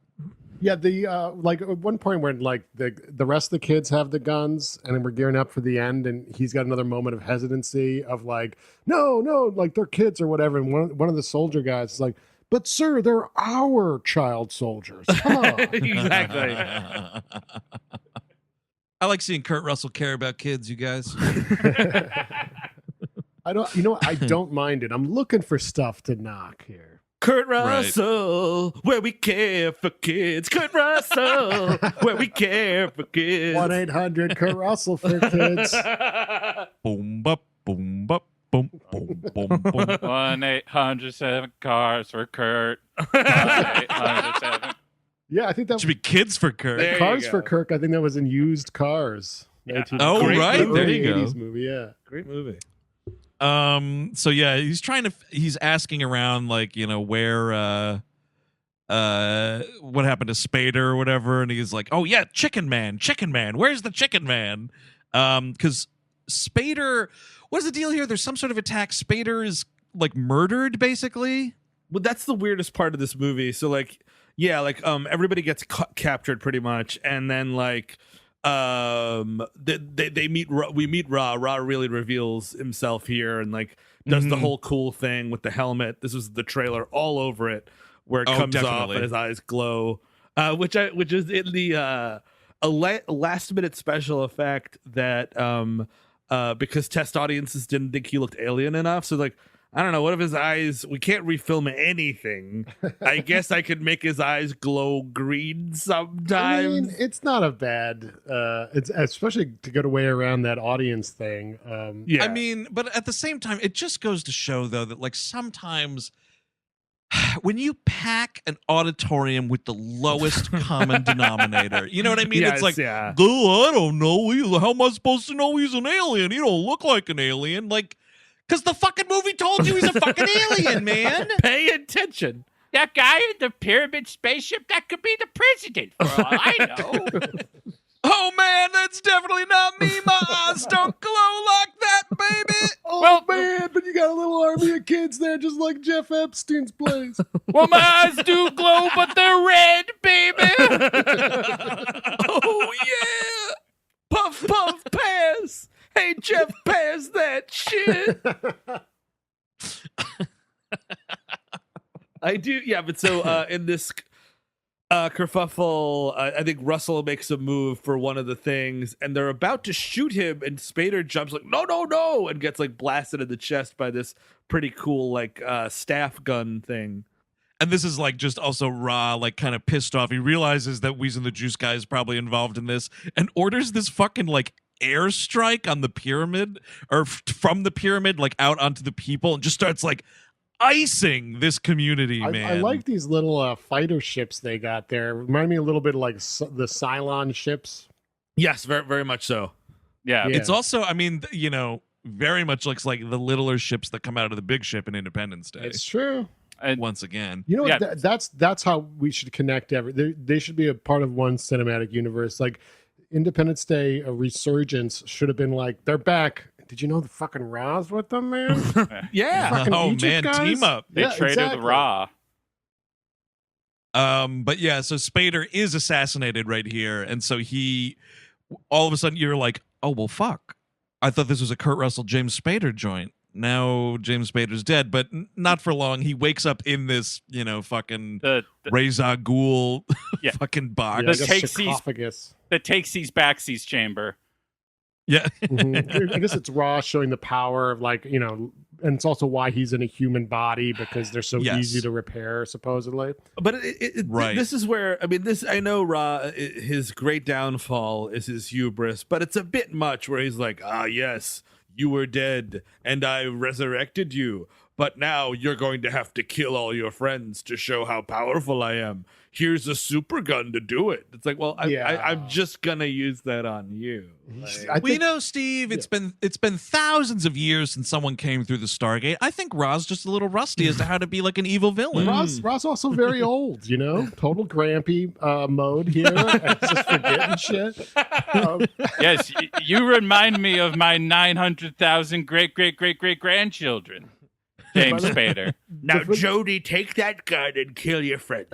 Yeah, the like at one point when like the rest of the kids have the guns and then we're gearing up for the end and he's got another moment of hesitancy of like, no, like they're kids or whatever. And one of the soldier guys is like, but sir, they're our child soldiers. Come on. Exactly. I like seeing Kurt Russell care about kids, you guys. I don't mind it. I'm looking for stuff to knock here. Kurt Russell, where we care for kids. Kurt Russell, where we care for kids. 1-800 Kurt Russell for kids. Boom, bop, boom, bop, boom, boom, boom, boom. 1-800-7 cars for Kurt. 1-800-7. Yeah, I think that should be kids for Kurt. There Cars for Kirk. I think that was in Used Cars. Yeah. Oh, right. There Early you go. 80s movie, yeah. Great movie. So yeah, he's asking around like, you know, where what happened to Spader or whatever, and he's like, oh yeah, Chicken Man, where's the Chicken Man? Because Spader, what's the deal here? There's some sort of attack. Spader is like murdered basically. Well, that's the weirdest part of this movie. So like, yeah, like everybody gets captured pretty much, and then like we meet Ra really reveals himself here and like does the whole cool thing with the helmet. This was the trailer all over it where it comes off and his eyes glow, which is in the a last minute special effect that because test audiences didn't think he looked alien enough, so like, I don't know, what if his eyes, we can't refilm anything. I guess I could make his eyes glow green sometimes. I mean, it's not a bad, it's especially to get away around that audience thing. Yeah. I mean, but at the same time, it just goes to show though that like sometimes when you pack an auditorium with the lowest common denominator, you know what I mean? Yes, it's like, yeah. oh, I don't know. How am I supposed to know he's an alien? He don't look like an alien. Like, because the fucking movie told you he's a fucking alien, man. Pay attention. That guy in the pyramid spaceship, that could be the president for all I know. Oh, man, that's definitely not me. My eyes don't glow like that, baby. Oh, well, man, but you got a little army of kids there just like Jeff Epstein's place. Well, my eyes do glow, but they're red, baby. Oh, yeah. Puff, puff, pass. Hey, Jeff, pass that shit. I do, yeah, but so in this kerfuffle, I think Russell makes a move for one of the things, and they're about to shoot him, and Spader jumps like, no, and gets like blasted in the chest by this pretty cool like staff gun thing. And this is like just also Ra, like kind of pissed off. He realizes that Wheezin the Juice Guy is probably involved in this and orders this fucking like airstrike on the pyramid or from the pyramid like out onto the people and just starts like icing this community, man. I like these little fighter ships they got there. Remind me a little bit of like the Cylon ships. Yes, very, very much so. Yeah. It's also, I mean, you know, very much looks like the littler ships that come out of the big ship in Independence Day. It's true. And once again, you know, that's how we should connect. They should be a part of one cinematic universe. Like Independence Day, a resurgence should have been like they're back. Did you know the fucking Ra's with them, man? Yeah. Fucking oh Egypt man, guys? team up. they traded the Ra. But yeah, so Spader is assassinated right here, and so he, all of a sudden, you're like, oh well, fuck. I thought this was a Kurt Russell James Spader joint. Now James Spader's dead, but not for long. He wakes up in this, fucking Reza Ghul fucking box. Yeah, sarcophagus. The takesies backsies chamber. Yeah. I guess it's Raw showing the power of and it's also why he's in a human body because they're so easy to repair, supposedly. But right. This is where, I know Raw, his great downfall is his hubris, but it's a bit much where he's like, yes, you were dead and I resurrected you, but now you're going to have to kill all your friends to show how powerful I am. Here's a super gun to do it. It's like, well, I'm just gonna use that on you. Steve, it's been thousands of years since someone came through the Stargate. I think Ra's just a little rusty as to how to be like an evil villain. Ra's also very old, total grampy mode here. Just forgetting shit. Yes, you remind me of my 900,000 great-great-great-great-grandchildren. James Spader. Now, Jody, take that gun and kill your friend.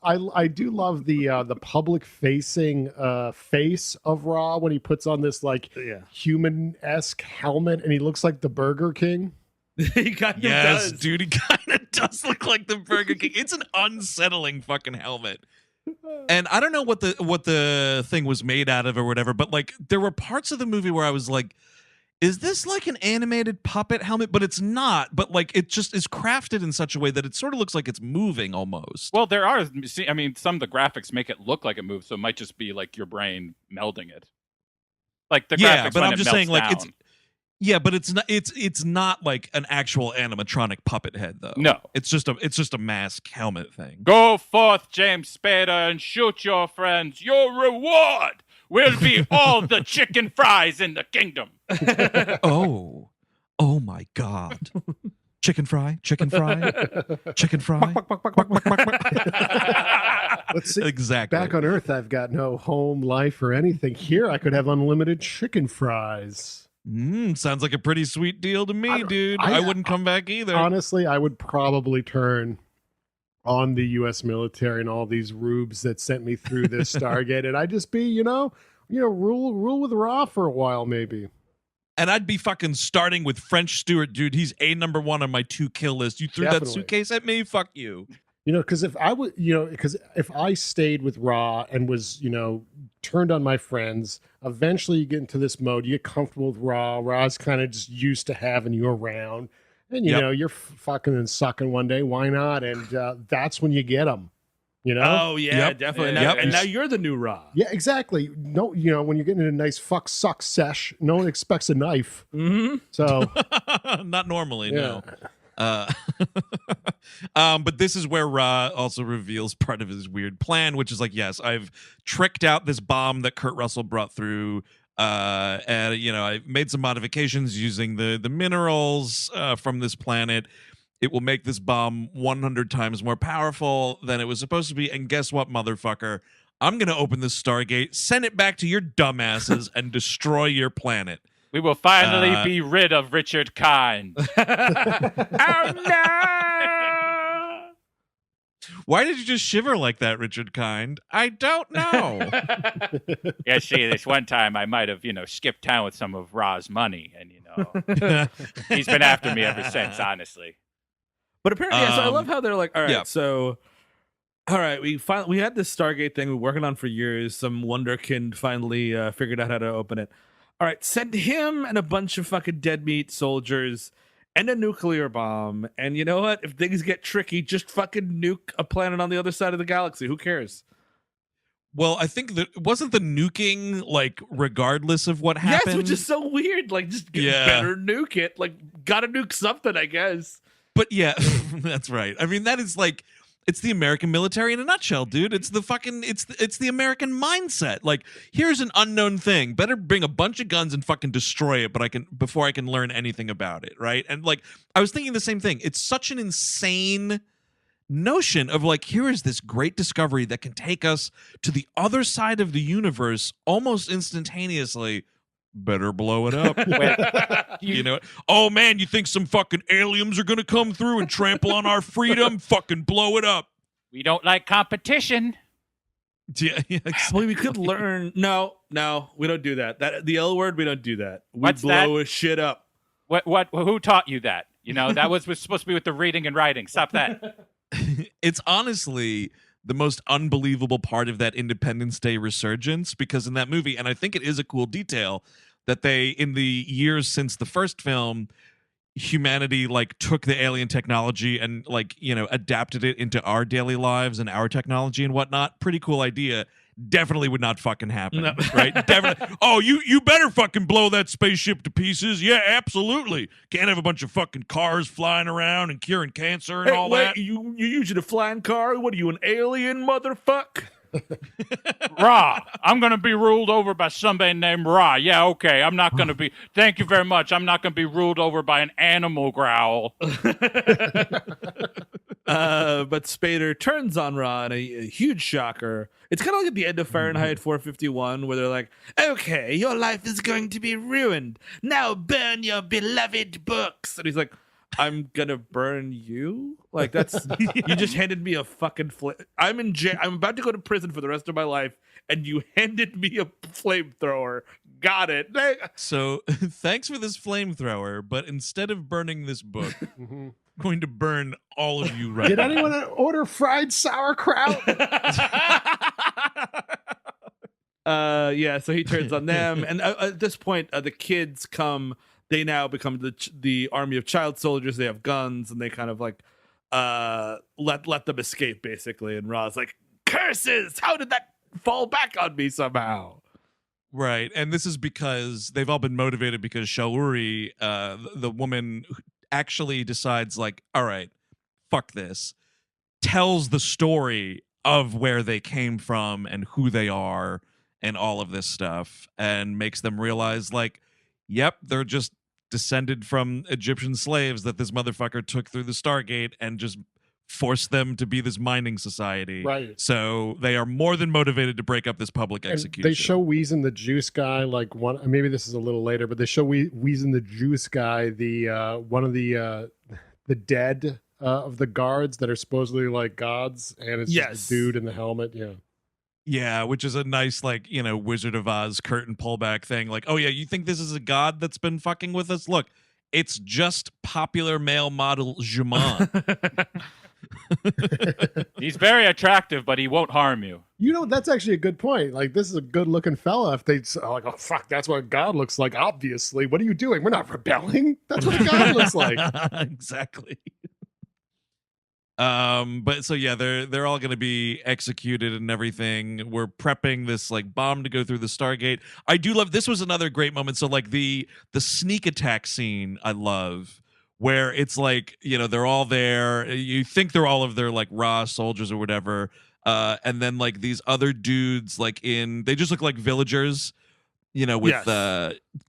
I do love the public facing face of Ra when he puts on this human-esque helmet and he looks like the Burger King. He kind of does. Dude, he kind of does look like the Burger King. It's an unsettling fucking helmet. And I don't know what the thing was made out of or whatever, but there were parts of the movie where I was like, is this like an animated puppet helmet? But it's not. But it just is crafted in such a way that it sort of looks like it's moving almost. Well, there are. Some of the graphics make it look like it moves, so it might just be like your brain melding it. Like the graphics. But when I'm just saying, down. but it's not like an actual animatronic puppet head though. No, it's just a mask helmet thing. Go forth, James Spader, and shoot your friends. Your reward will be all the chicken fries in the kingdom. Oh my God. Chicken fry. Let's see. Exactly. Back on Earth, I've got no home, life, or anything. Here, I could have unlimited chicken fries. Sounds like a pretty sweet deal to me, dude. I wouldn't come back either. Honestly, I would probably turn on the U.S. military and all these rubes that sent me through this Stargate, and I'd just be, rule with Ra for a while, maybe. And I'd be fucking starting with French Stewart, dude. He's number 1 on my 2 kill list. You threw that suitcase at me? Fuck you. Because if I stayed with Ra and was, turned on my friends, eventually you get into this mode, you get comfortable with Ra. Ra's kind of just used to having you around. And, you're fucking and sucking one day. Why not? And that's when you get them. Oh, yeah, definitely. And now you're the new Ra. Yeah, exactly. No, when you're getting in a nice fuck suck sesh, no one expects a knife. Mm-hmm. So not normally, no. But this is where Ra also reveals part of his weird plan, which is yes, I've tricked out this bomb that Kurt Russell brought through. And I made some modifications using the minerals from this planet. It will make this bomb 100 times more powerful than it was supposed to be. And guess what, motherfucker? I'm going to open this Stargate, send it back to your dumbasses, and destroy your planet. We will finally be rid of Richard Kind. Oh, no! Why did you just shiver like that, Richard Kind? I don't know. Yeah, see, this one time I might have, skipped town with some of Ra's money. And, he's been after me ever since, honestly. But apparently, so I love how they're like, all right, so, all right, we had this Stargate thing we're working on for years. Some wonderkind finally figured out how to open it. All right, send him and a bunch of fucking dead meat soldiers and a nuclear bomb. And you know what? If things get tricky, just fucking nuke a planet on the other side of the galaxy. Who cares? Well, I think that wasn't the nuking regardless of what happened. Yes, which is so weird. Just better nuke it. Gotta nuke something, I guess. But yeah, that's right. I mean, that is it's the American military in a nutshell, dude. It's the fucking it's the American mindset. Here's an unknown thing. Better bring a bunch of guns and fucking destroy it, before I can learn anything about it, right? And I was thinking the same thing. It's such an insane notion of here is this great discovery that can take us to the other side of the universe almost instantaneously. better blow it up. Wait, You know, oh man, you think some fucking aliens are gonna come through and trample on our freedom? Fucking blow it up. we don't like competition. Yeah, Well, we could learn. No, we don't do that. That the L word, we don't do that. We What's blow a shit up. What? Who taught you that? You know, that was supposed to be with the reading and writing. Stop that. It's honestly the most unbelievable part of that Independence Day resurgence, because in that movie, and I think it is a cool detail, that they, in the years since the first film, humanity like took the alien technology and like, you know, adapted it into our daily lives and our technology and whatnot. Pretty cool idea. Definitely would not fucking happen. No. Right? Definitely. Oh, you better fucking blow that spaceship to pieces. Yeah, absolutely. Can't have a bunch of fucking cars flying around and curing cancer and all that. You using a flying car? What are you, an alien, motherfucker? Ra, I'm going to be ruled over by somebody named Ra. Yeah, okay. I'm not going to be. Thank you very much. I'm not going to be ruled over by an animal growl. But Spader turns on Ra in a huge shocker. It's kind of like at the end of Fahrenheit 451, where they're like, okay, your life is going to be ruined. Now burn your beloved books. And he's like, I'm gonna burn you? Like, that's you just handed me a fucking I'm in jail. I'm about to go to prison for the rest of my life, and you handed me a flamethrower. Got it. So thanks for this flamethrower, but instead of burning this book, I'm going to burn all of you right Did now. anyone order fried sauerkraut? Yeah, so he turns on them, and at this point, the kids come. They now become the army of child soldiers. They have guns, and they kind of like let them escape, basically. And Ra's like, curses! How did that fall back on me somehow? Right, and this is because they've all been motivated because Shauri, the woman, actually decides like, all right, fuck this, tells the story of where they came from and who they are and all of this stuff, and makes them realize like, yep, they're just descended from Egyptian slaves that this motherfucker took through the Stargate and just forced them to be this mining society. Right. So they are more than motivated to break up this public And execution. they show Wheezin the Juice Guy, like one. Maybe this is a little later, but they show Wheezin the Juice Guy, the one of the dead of the guards that are supposedly like gods, and it's just a dude in the helmet. Yeah. Yeah, which is a nice, like, you know, Wizard of Oz curtain pullback thing. Like, oh yeah, you think this is a god that's been fucking with us? Look, it's just popular male model Djimon. He's very attractive, but he won't harm you. You know, that's actually a good point. Like, this is a good-looking fella. If they like, oh fuck, that's what God looks like. Obviously, what are you doing? We're not rebelling. That's what God looks like. Exactly. But so yeah, they're all gonna be executed and everything. We're prepping this like bomb to go through the Stargate. I do love this was another great moment. So like the sneak attack scene, I love, where it's like, you know, they're all there. You think they're all of their like raw soldiers or whatever. And then like these other dudes, like they just look like villagers, you know, with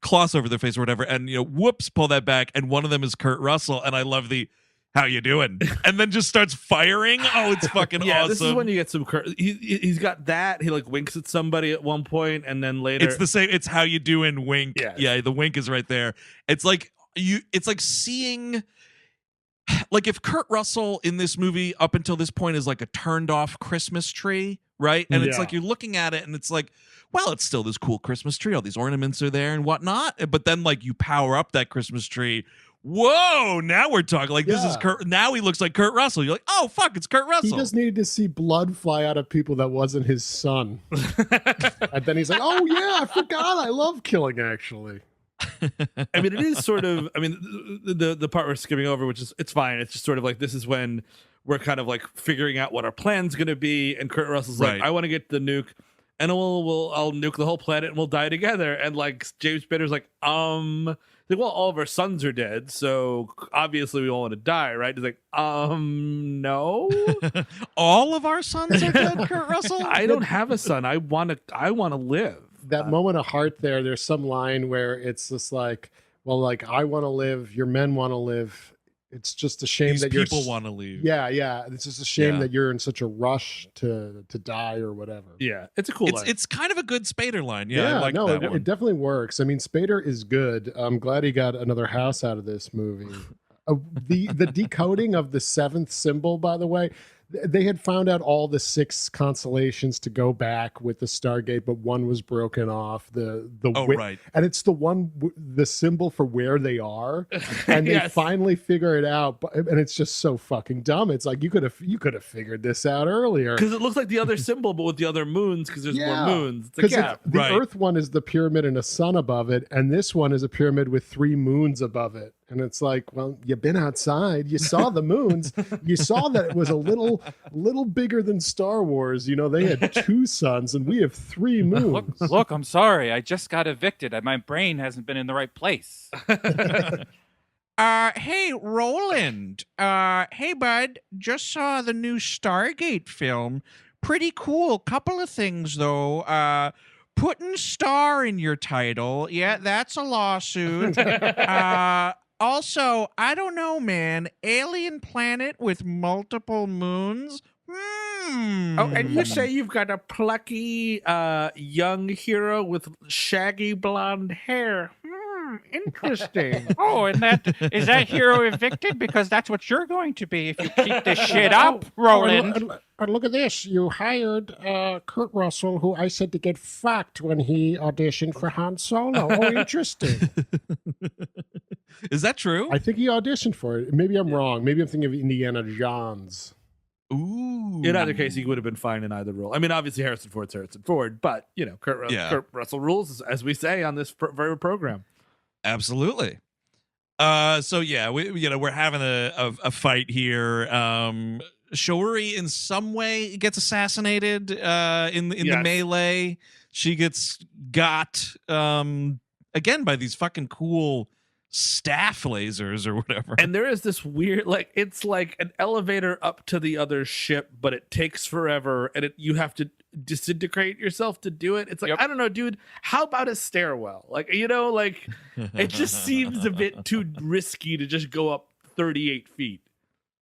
cloths over their face or whatever. And you know, whoops, pull that back. And one of them is Kurt Russell. And I love how you doing? And then just starts firing. Oh, it's fucking awesome. This is when you get some. He's got that. He like winks at somebody at one point, and then later it's the same. It's how you doing, wink. Yes. Yeah, the wink is right there. It's like It's like seeing. Like if Kurt Russell in this movie up until this point is like a turned off Christmas tree, right? And it's like you're looking at it and it's like, well, it's still this cool Christmas tree. All these ornaments are there and whatnot. But then like you power up that Christmas tree. Whoa, now we're talking like this is Kurt. Now he looks like Kurt Russell. You're like, oh, fuck, it's Kurt Russell. He just needed to see blood fly out of people that wasn't his son. And then he's like, oh, yeah, I forgot. I love killing, actually. I mean, it is sort of, I mean, the part we're skimming over, which is, it's fine. It's just sort of like, this is when we're kind of like figuring out what our plan's going to be. And Kurt Russell's like, I want to get the nuke and I'll nuke the whole planet and we'll die together. And like James Spader's like, well, all of our sons are dead, so obviously we all want to die, right? He's like, no. All of our sons are dead, Kurt Russell? I don't have a son. I want to live. That moment of heart there's some line where it's just like, well, like, I want to live, your men want to live, It's just a shame These that people want to leave. Yeah. It's just a shame that you're in such a rush to die or whatever. Yeah, it's a cool line. It's kind of a good Spader line. Yeah, I like that one. It definitely works. I mean, Spader is good. I'm glad he got another house out of this movie. The decoding of the 7th symbol, by the way, they had found out all the 6 constellations to go back with the Stargate, but one was broken off. Right, and it's the symbol for where they are, and they finally figure it out. And it's just so fucking dumb. It's like you could have figured this out earlier because it looks like the other symbol, but with the other moons because there's more moons. It's like, the Earth one is the pyramid and a sun above it, and this one is a pyramid with 3 moons above it. And it's like, well, you've been outside. You saw the moons. You saw that it was a little bigger than Star Wars. You know, they had 2 suns, and we have 3 moons. Look, I'm sorry. I just got evicted, and my brain hasn't been in the right place. Hey, Roland. Hey, bud. Just saw the new Stargate film. Pretty cool. Couple of things, though. Putting star in your title. Yeah, that's a lawsuit. Also, I don't know, man. Alien planet with multiple moons? Oh, and you say you've got a plucky young hero with shaggy blonde hair. Interesting. Oh, and is that hero evicted? Because that's what you're going to be if you keep this shit up, Roland. And look at this. You hired Kurt Russell, who I said to get fucked when he auditioned for Han Solo. Oh, interesting. Is that true? I think he auditioned for it. Maybe I'm wrong. Maybe I'm thinking of Indiana Jones. Ooh. In either case, he would have been fine in either role. I mean, obviously Harrison Ford, but you know, Kurt Russell rules, as we say on this very program. Absolutely. So yeah, we're having a fight here. Shouri in some way gets assassinated in the melee. She gets got again by these fucking cool staff lasers or whatever. And there is this weird, like, it's like an elevator up to the other ship, but it takes forever, and you have to disintegrate yourself to do it. It's like, I don't know, dude, how about a stairwell? Like, you know, like, it just seems a bit too risky to just go up 38 feet.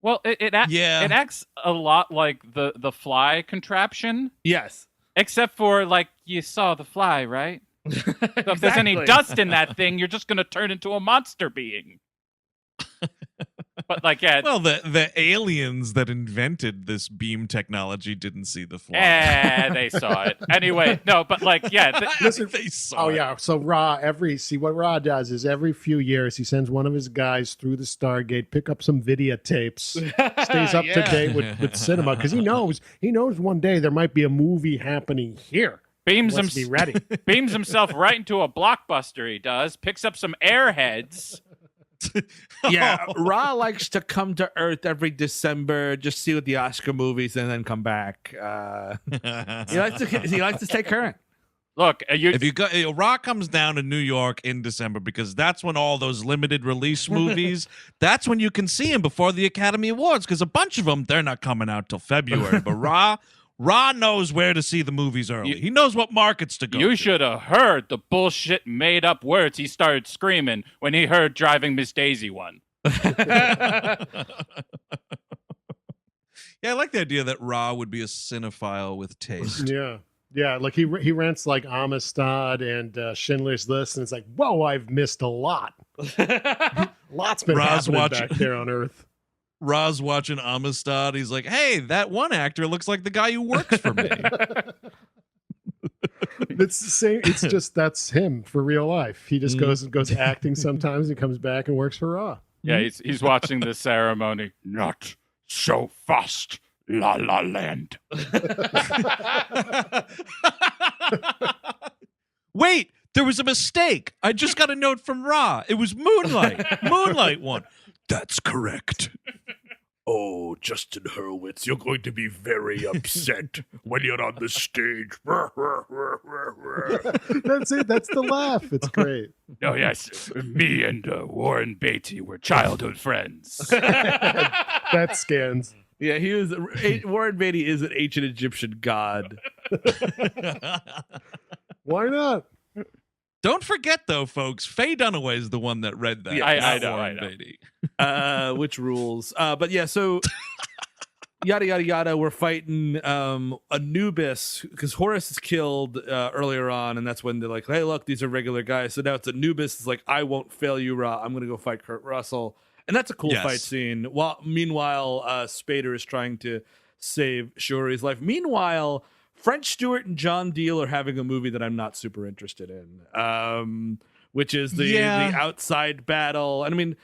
Well, it acts a lot like the fly contraption. Yes. Except for, like, you saw the fly, right? So if there's any dust in that thing, you're just going to turn into a monster being. But like, well, the aliens that invented this beam technology didn't see the fly. They saw it anyway. No, but like, Listen, they saw. Oh yeah. So what Ra does is every few years he sends one of his guys through the Stargate, pick up some videotapes, stays up to date with cinema because he knows one day there might be a movie happening here. Beams himself right into a blockbuster. He does. Picks up some airheads. Yeah, Ra likes to come to Earth every December, just see what the Oscar movies, and then come back. He likes to stay current. Look, if you go, Ra comes down to New York in December because that's when all those limited release movies. That's when you can see him before the Academy Awards because a bunch of them they're not coming out till February. But Ra knows where to see the movies early. He knows what markets to go to. You should have heard the bullshit made-up words he started screaming when he heard Driving Miss Daisy one. Yeah, I like the idea that Ra would be a cinephile with taste. Yeah, like he rents like Amistad and Schindler's List, and it's like, whoa, I've missed a lot. Lots been happening back there on Earth. Ra's watching Amistad. He's like, hey, that one actor looks like the guy who works for me. It's the same. It's just that's him for real life. He just goes acting sometimes and comes back and works for Ra. Yeah, he's watching the ceremony. Not so fast, La La Land. Wait, there was a mistake. I just got a note from Ra. It was Moonlight. Moonlight won. That's correct. Oh, Justin Hurwitz, you're going to be very upset when you're on the stage. That's it. That's the laugh. It's great. Oh, yes. Me and Warren Beatty were childhood friends. That scans. Yeah, Warren Beatty is an ancient Egyptian god. Why not? Don't forget, though, folks, Faye Dunaway is the one that read that. I know. Beatty. which rules. But yeah, so yada yada yada. We're fighting Anubis because Horus is killed earlier on, and that's when they're like, "Hey, look, these are regular guys." So now it's Anubis is like, "I won't fail you, Ra. I'm gonna go fight Kurt Russell," and that's a cool fight scene. Meanwhile, Spader is trying to save Shuri's life. Meanwhile, French Stewart and John Diehl are having a movie that I'm not super interested in, which is the outside battle. And I mean,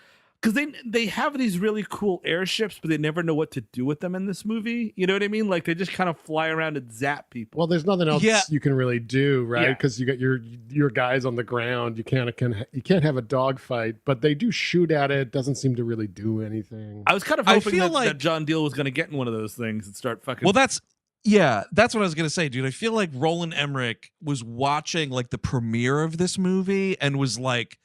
because they have these really cool airships, but they never know what to do with them in this movie. You know what I mean? Like they just kind of fly around and zap people. Well, there's nothing else you can really do, right? Because you got your guys on the ground. You can't have a dogfight, but they do shoot at it. Doesn't seem to really do anything. I was kind of hoping that John Diehl was going to get in one of those things and start fucking. Well, that's what I was gonna say, dude. I feel like Roland Emmerich was watching like the premiere of this movie and was like,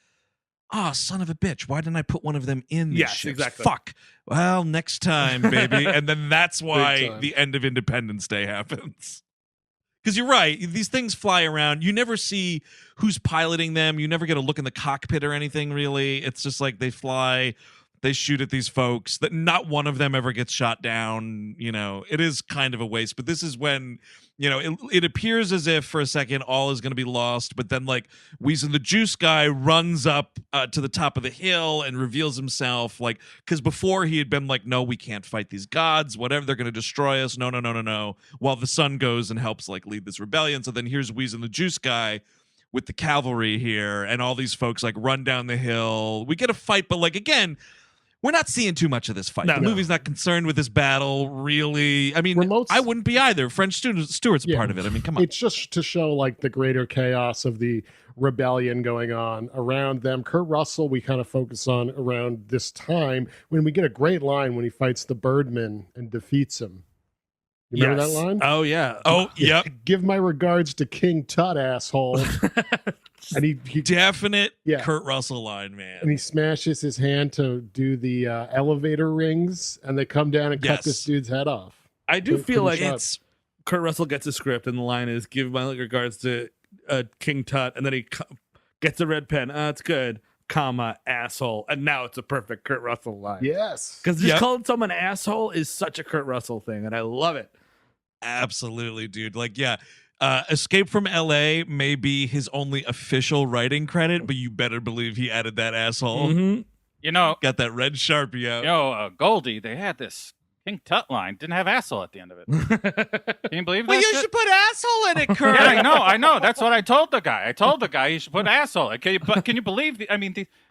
"Oh, son of a bitch! Why didn't I put one of them in these ships? Exactly. Fuck. Well, next time, baby." And then that's why the end of Independence Day happens. Because you're right, these things fly around. You never see who's piloting them. You never get a look in the cockpit or anything. Really, it's just like they fly. They shoot at these folks that not one of them ever gets shot down. You know, it is kind of a waste, but this is when, you know, it appears as if for a second all is going to be lost. But then like Wheezin the Juice Guy runs up to the top of the hill and reveals himself, like, because before he had been like, no, we can't fight these gods, whatever, they're going to destroy us. No. While the sun goes and helps like lead this rebellion. So then here's Wheezin the Juice Guy with the cavalry here and all these folks like run down the hill. We get a fight, but like, again, we're not seeing too much of this fight. The movie's not concerned with this battle, really. I mean, I wouldn't be either. French Stewart's a part of it. I mean, come on. It's just to show like the greater chaos of the rebellion going on around them. Kurt Russell, we kind of focus on around this time when we get a great line when he fights the Birdman and defeats him. You remember that line? Oh, yeah. Oh, yep. Give my regards to King Tut, asshole. And he definite Kurt Russell line, man. And he smashes his hand to do the elevator rings, and they come down and cut this dude's head off. I do feel like it's Kurt Russell gets a script, and the line is "Give my regards to King Tut," and then he gets a red pen. It's good, comma asshole, and now it's a perfect Kurt Russell line. Yes, because just calling someone asshole is such a Kurt Russell thing, and I love it. Absolutely, dude. Like, Escape from LA may be his only official writing credit, but you better believe he added that asshole. Mm-hmm. You know, got that red Sharpie out. You know, Goldie, they had this King Tut line, didn't have asshole at the end of it. Can you believe that? Well, you should put asshole in it, Kurt. Yeah, I know. That's what I told the guy. I told the guy you should put asshole. Can you believe?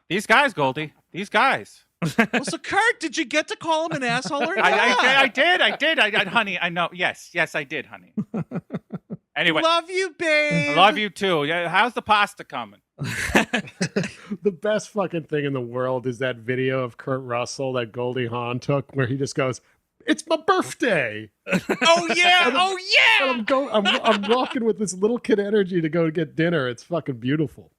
These guys, Goldie, these guys. Well, so Kurt, did you get to call him an asshole or not? I did, honey. I know. Yes, I did, honey. Anyway, love you, babe. I love you too. Yeah, how's the pasta coming? The best fucking thing in the world is that video of Kurt Russell that Goldie Hawn took, where he just goes, "It's my birthday." Oh yeah, And I'm walking with this little kid energy to go get dinner. It's fucking beautiful.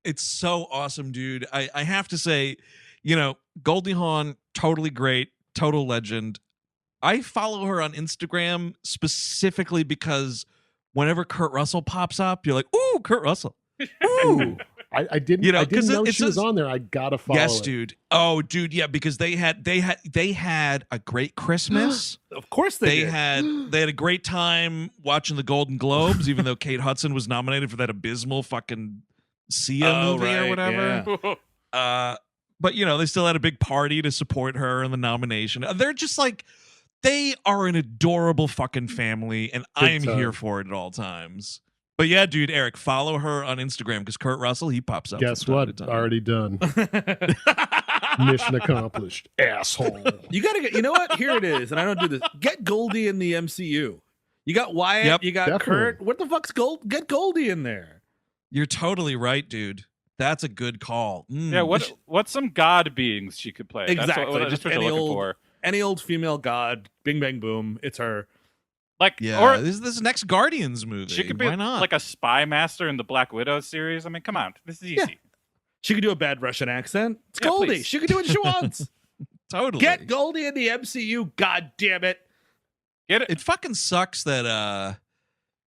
It's so awesome, dude. I have to say, you know, Goldie Hawn, totally great, total legend. I follow her on Instagram specifically because whenever Kurt Russell pops up, you're like, "Ooh, Kurt Russell." Ooh. I didn't know she was on there. I gotta follow. Yes, it. dude. Oh, dude, yeah, because they had a great Christmas. Of course they did. They had a great time watching the Golden Globes, even though Kate Hudson was nominated for that abysmal fucking Sia movie or whatever. Yeah. But you know, they still had a big party to support her in the nomination. They're just like, they are an adorable fucking family, and I am here for it at all times. But yeah, dude, Erick, follow her on Instagram because Kurt Russell, he pops up. Guess what? Already done. Mission accomplished. Asshole. You gotta get. You know what? Here it is, and I don't do this. Get Goldie in the MCU. You got Wyatt. Yep, you got definitely. Kurt. What the fuck's Gold? Get Goldie in there. You're totally right, dude. That's a good call. Yeah, what's some god beings she could play? Exactly. That's what you're looking for. Any old female god. Bing bang boom. It's her. Like, yeah, or this next Guardians movie. She could be Why not? like a spy master in the Black Widow series. I mean, come on, this is easy. Yeah. She could do a bad Russian accent. It's Yeah, Goldie. please. She could do what she wants. Totally. Get Goldie in the MCU. God damn it. Get it? It fucking sucks that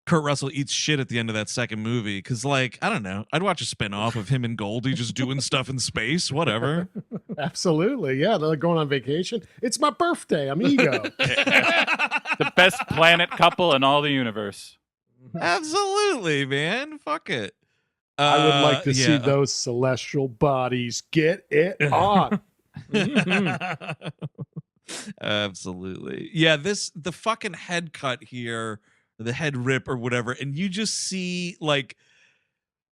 Kurt Russell eats shit at the end of that second movie because, like, I don't know. I'd watch a spinoff of him and Goldie just doing stuff in space. Whatever. Absolutely. Yeah, they're going on vacation. It's my birthday. I'm ego. The best planet couple in all the universe. Absolutely, man. Fuck it. I would like to see those celestial bodies get it on. Absolutely. Yeah, the fucking head cut here, the head rip or whatever, and you just see like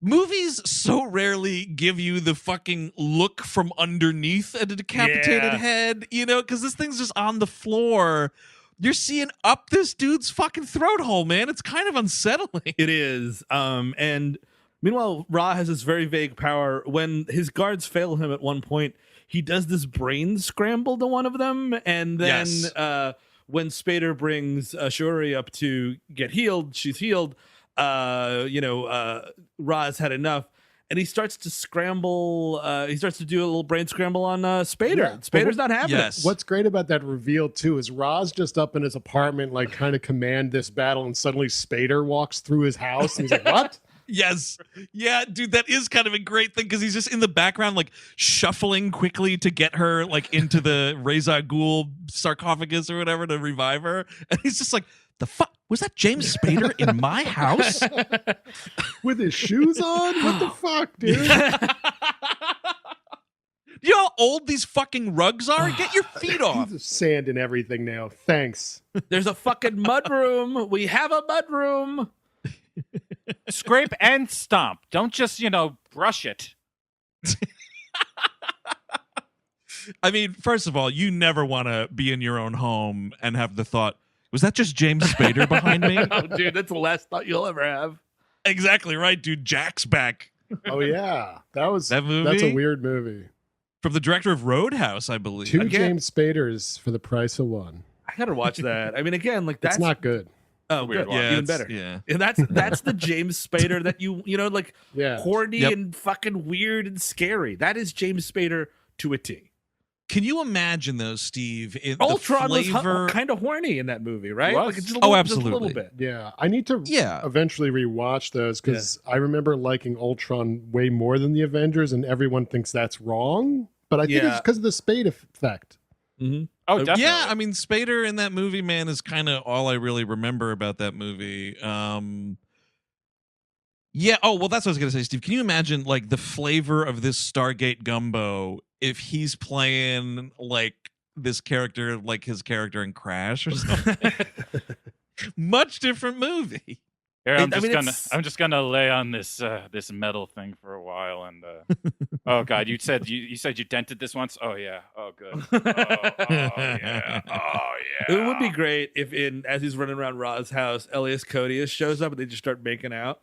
movies so rarely give you the fucking look from underneath a decapitated head, because this thing's just on the floor. You're seeing up this dude's fucking throat hole, man. It's kind of unsettling. It is. And meanwhile, Ra has this very vague power. When his guards fail him at one point, he does this brain scramble to one of them. And then when Spader brings Shuri up to get healed, she's healed. Ra's had enough, and he starts to scramble. He starts to do a little brain scramble on Spader. Yeah. Spader's not having it. What's great about that reveal too is Ra's just up in his apartment, like kind of command this battle, and suddenly Spader walks through his house, and he's like, "What?" Yes. Yeah, dude, that is kind of a great thing because he's just in the background, like shuffling quickly to get her like into the Reza Ghul sarcophagus or whatever to revive her. And he's just like, the fuck? Was that James Spader in my house? With his shoes on? What the fuck, dude? You know how old these fucking rugs are? Get your feet off. There's sand and everything now. Thanks. There's a fucking mudroom. We have a mudroom. Scrape and stomp. Don't just, brush it. I mean, first of all, you never want to be in your own home and have the thought, was that just James Spader behind me? Oh, dude, that's the last thought you'll ever have. Exactly right, dude. Jack's back. Oh, yeah. That movie? That's a weird movie. From the director of Roadhouse, I believe. Two James Spaders for the price of one. I gotta watch that. I mean, again, like that's It's not good. Oh, Weird good. one. Yeah, Even better. Yeah. And that's the James Spader that horny Yep. and fucking weird and scary. That is James Spader to a T. Can you imagine though, Steve? Ultron the flavor... was kind of horny in that movie, right? Was. Like it's just Absolutely. just a little bit. Yeah. I need to eventually rewatch those because I remember liking Ultron way more than the Avengers, and everyone thinks that's wrong. But I think it's because of the Spade effect. Mm-hmm. Oh, definitely. Yeah, I mean, Spader in that movie, man, is kind of all I really remember about that movie. Yeah. Oh, well, that's what I was gonna say, Steve. Can you imagine like the flavor of this Stargate gumbo if he's playing like this character, like his character in Crash or something? Much different movie. Here, I'm just gonna lay on this this metal thing for a while, and oh god, you said you dented this once. Oh yeah, oh good. Oh yeah, oh yeah. It would be great if as he's running around Ra's house, Elias Codius shows up and they just start making out.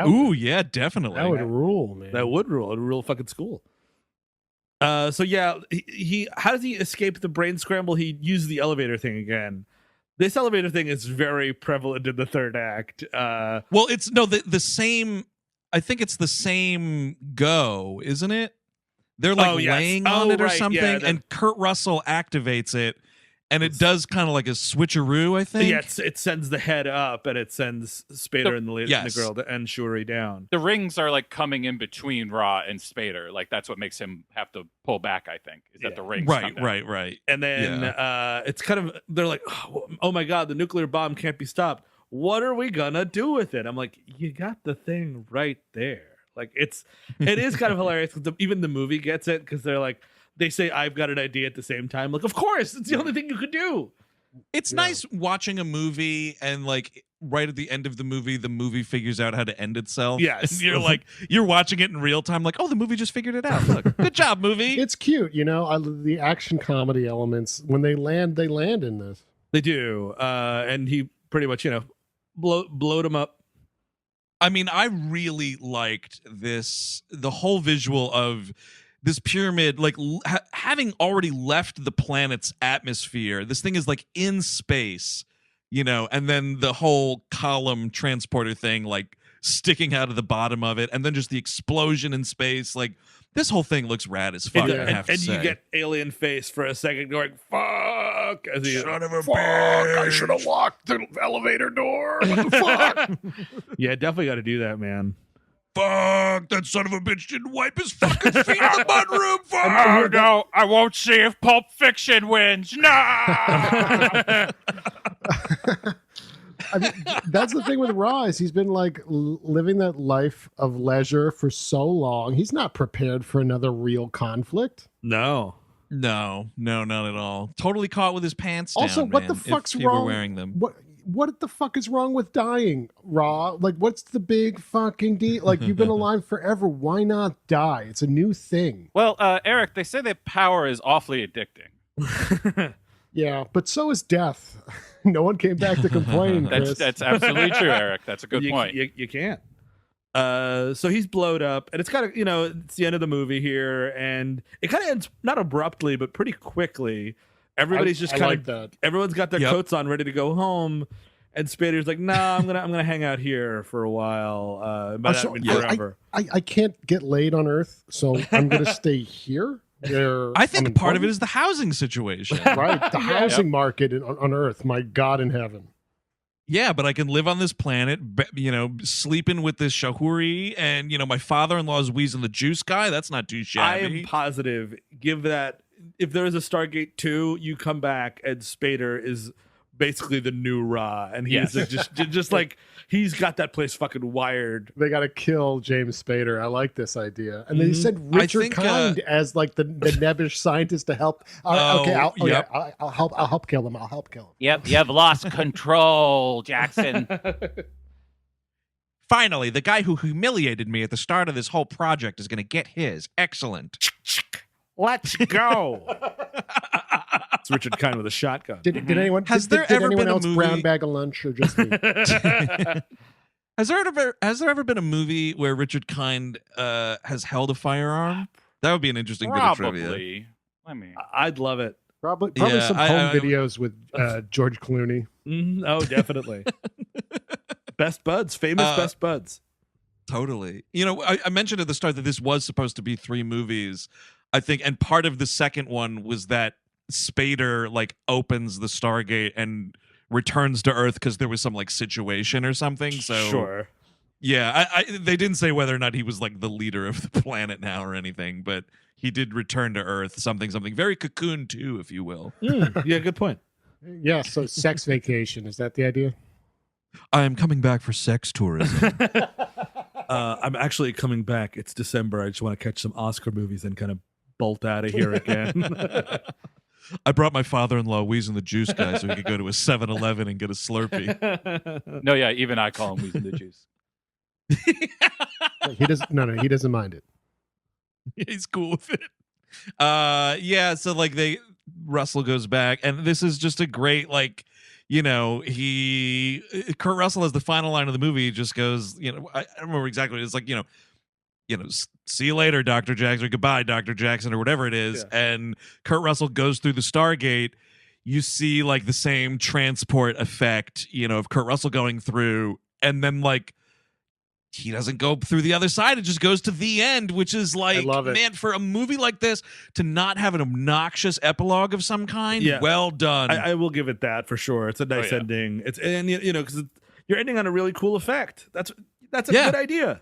Ooh, yeah, definitely. That would rule, man. That would rule. It would rule fucking school. So yeah, he how does he escape the brain scramble? He used the elevator thing again. This elevator thing is very prevalent in the third act. Well, it's the same. I think it's the same go, isn't it? They're like laying on it or something, and Kurt Russell activates it, and it does kind of like a switcheroo, I think. Yeah, it sends the head up, and it sends Spader and the girl and Shuri down. The rings are like coming in between Ra and Spader. Like that's what makes him have to pull back. I think is that the rings. Right. And then it's kind of they're like, oh my god, the nuclear bomb can't be stopped. What are we gonna do with it? I'm like, you got the thing right there. Like it is kind of hilarious because even the movie gets it because they're like. They say, I've got an idea at the same time. Like, of course, it's the only thing you could do. It's nice watching a movie and like right at the end of the movie figures out how to end itself. Yes. And you're like, you're watching it in real time. Like, oh, the movie just figured it out. Look, good job, movie. It's cute. The action comedy elements, when they land in this. They do. And he pretty much, blowed him up. I mean, I really liked the whole visual of this pyramid, like having already left the planet's atmosphere, this thing is like in space, and then the whole column transporter thing, like sticking out of the bottom of it, and then just the explosion in space. Like this whole thing looks rad as fuck. And you get alien face for a second going, fuck. As he, Son of a bitch. I should have locked the elevator door. What the fuck? Yeah, definitely got to do that, man. Fuck, that son of a bitch didn't wipe his fucking feet in the mudroom. Oh Fuck. no, I won't see if Pulp Fiction wins. No. I mean, that's the thing with Raw is he's been like living that life of leisure for so long. He's not prepared for another real conflict. No. No, not at all. Totally caught with his pants down. Also, what the man, fuck's if he were wrong? wearing them? What the fuck is wrong with dying, Raw? Like, what's the big fucking deal? Like, you've been alive forever. Why not die? It's a new thing. Well, Eric, they say that power is awfully addicting. Yeah, but so is death. No one came back to complain, Chris. That's absolutely true, Eric. That's a good point. You can't. So he's blowed up, and it's kind of, it's the end of the movie here, and it kind of ends not abruptly, but pretty quickly. Everybody's just kind of that. Everyone's got their coats on, ready to go home, and Spader's like, "Nah, I'm gonna hang out here for a while. By that I mean forever." I can't get laid on Earth, so I'm gonna stay here. I think part of it is the housing situation. Right, the housing market on Earth. My God in heaven. Yeah, but I can live on this planet, sleeping with this Shahuri, and my father-in-law is Wheezin the Juice Guy. That's not too I shabby. am positive. Give that. If there is a Stargate 2, you come back and Spader is basically the new Ra, and he's just like he's got that place fucking wired. They got to kill James Spader. I like this idea, and they sent Richard Kind as like the nebbish scientist to help. I'll help kill him. I'll help kill him. Yep, you've lost control, Jackson. Finally, the guy who humiliated me at the start of this whole project is going to get his. Excellent. Let's go. It's Richard Kind with a shotgun. Did anyone? Did anyone else brown bag of lunch or just me? Has there ever been a movie where Richard Kind has held a firearm? That would be an interesting bit of trivia. Probably. I mean, I'd love it. Probably Yeah, some home videos with George Clooney. Oh, definitely. Best buds, famous best buds. Totally. I mentioned at the start that this was supposed to be 3 movies, I think, and part of the second one was that Spader opens the Stargate and returns to Earth because there was some situation or something. So sure. Yeah, they didn't say whether or not he was the leader of the planet now or anything, but he did return to Earth, something very Cocoon 2, if you will. Yeah, good point. Yeah, so sex vacation, is that the idea? I am coming back for sex tourism. I'm actually coming back. It's December. I just want to catch some Oscar movies and kind of bolt out of here again. I brought my father-in-law Wheezin the Juice Guy so he could go to a 7-Eleven and get a Slurpee. no, yeah, even I call him Wheezin the Juice. He doesn't. No, he doesn't mind it. He's cool with it. Yeah. So Russell goes back, and this is just a great Kurt Russell as the final line of the movie. He just goes, I don't remember exactly. It's see you later, Dr. Jackson, or goodbye, Dr. Jackson, or whatever it is. Yeah. And Kurt Russell goes through the Stargate. You see the same transport effect, of Kurt Russell going through, and then he doesn't go through the other side. It just goes to the end, which is I love it. Man, for a movie like this to not have an obnoxious epilogue of some kind, well done. I will give it that for sure. It's a nice ending. It's because you're ending on a really cool effect. That's a good idea.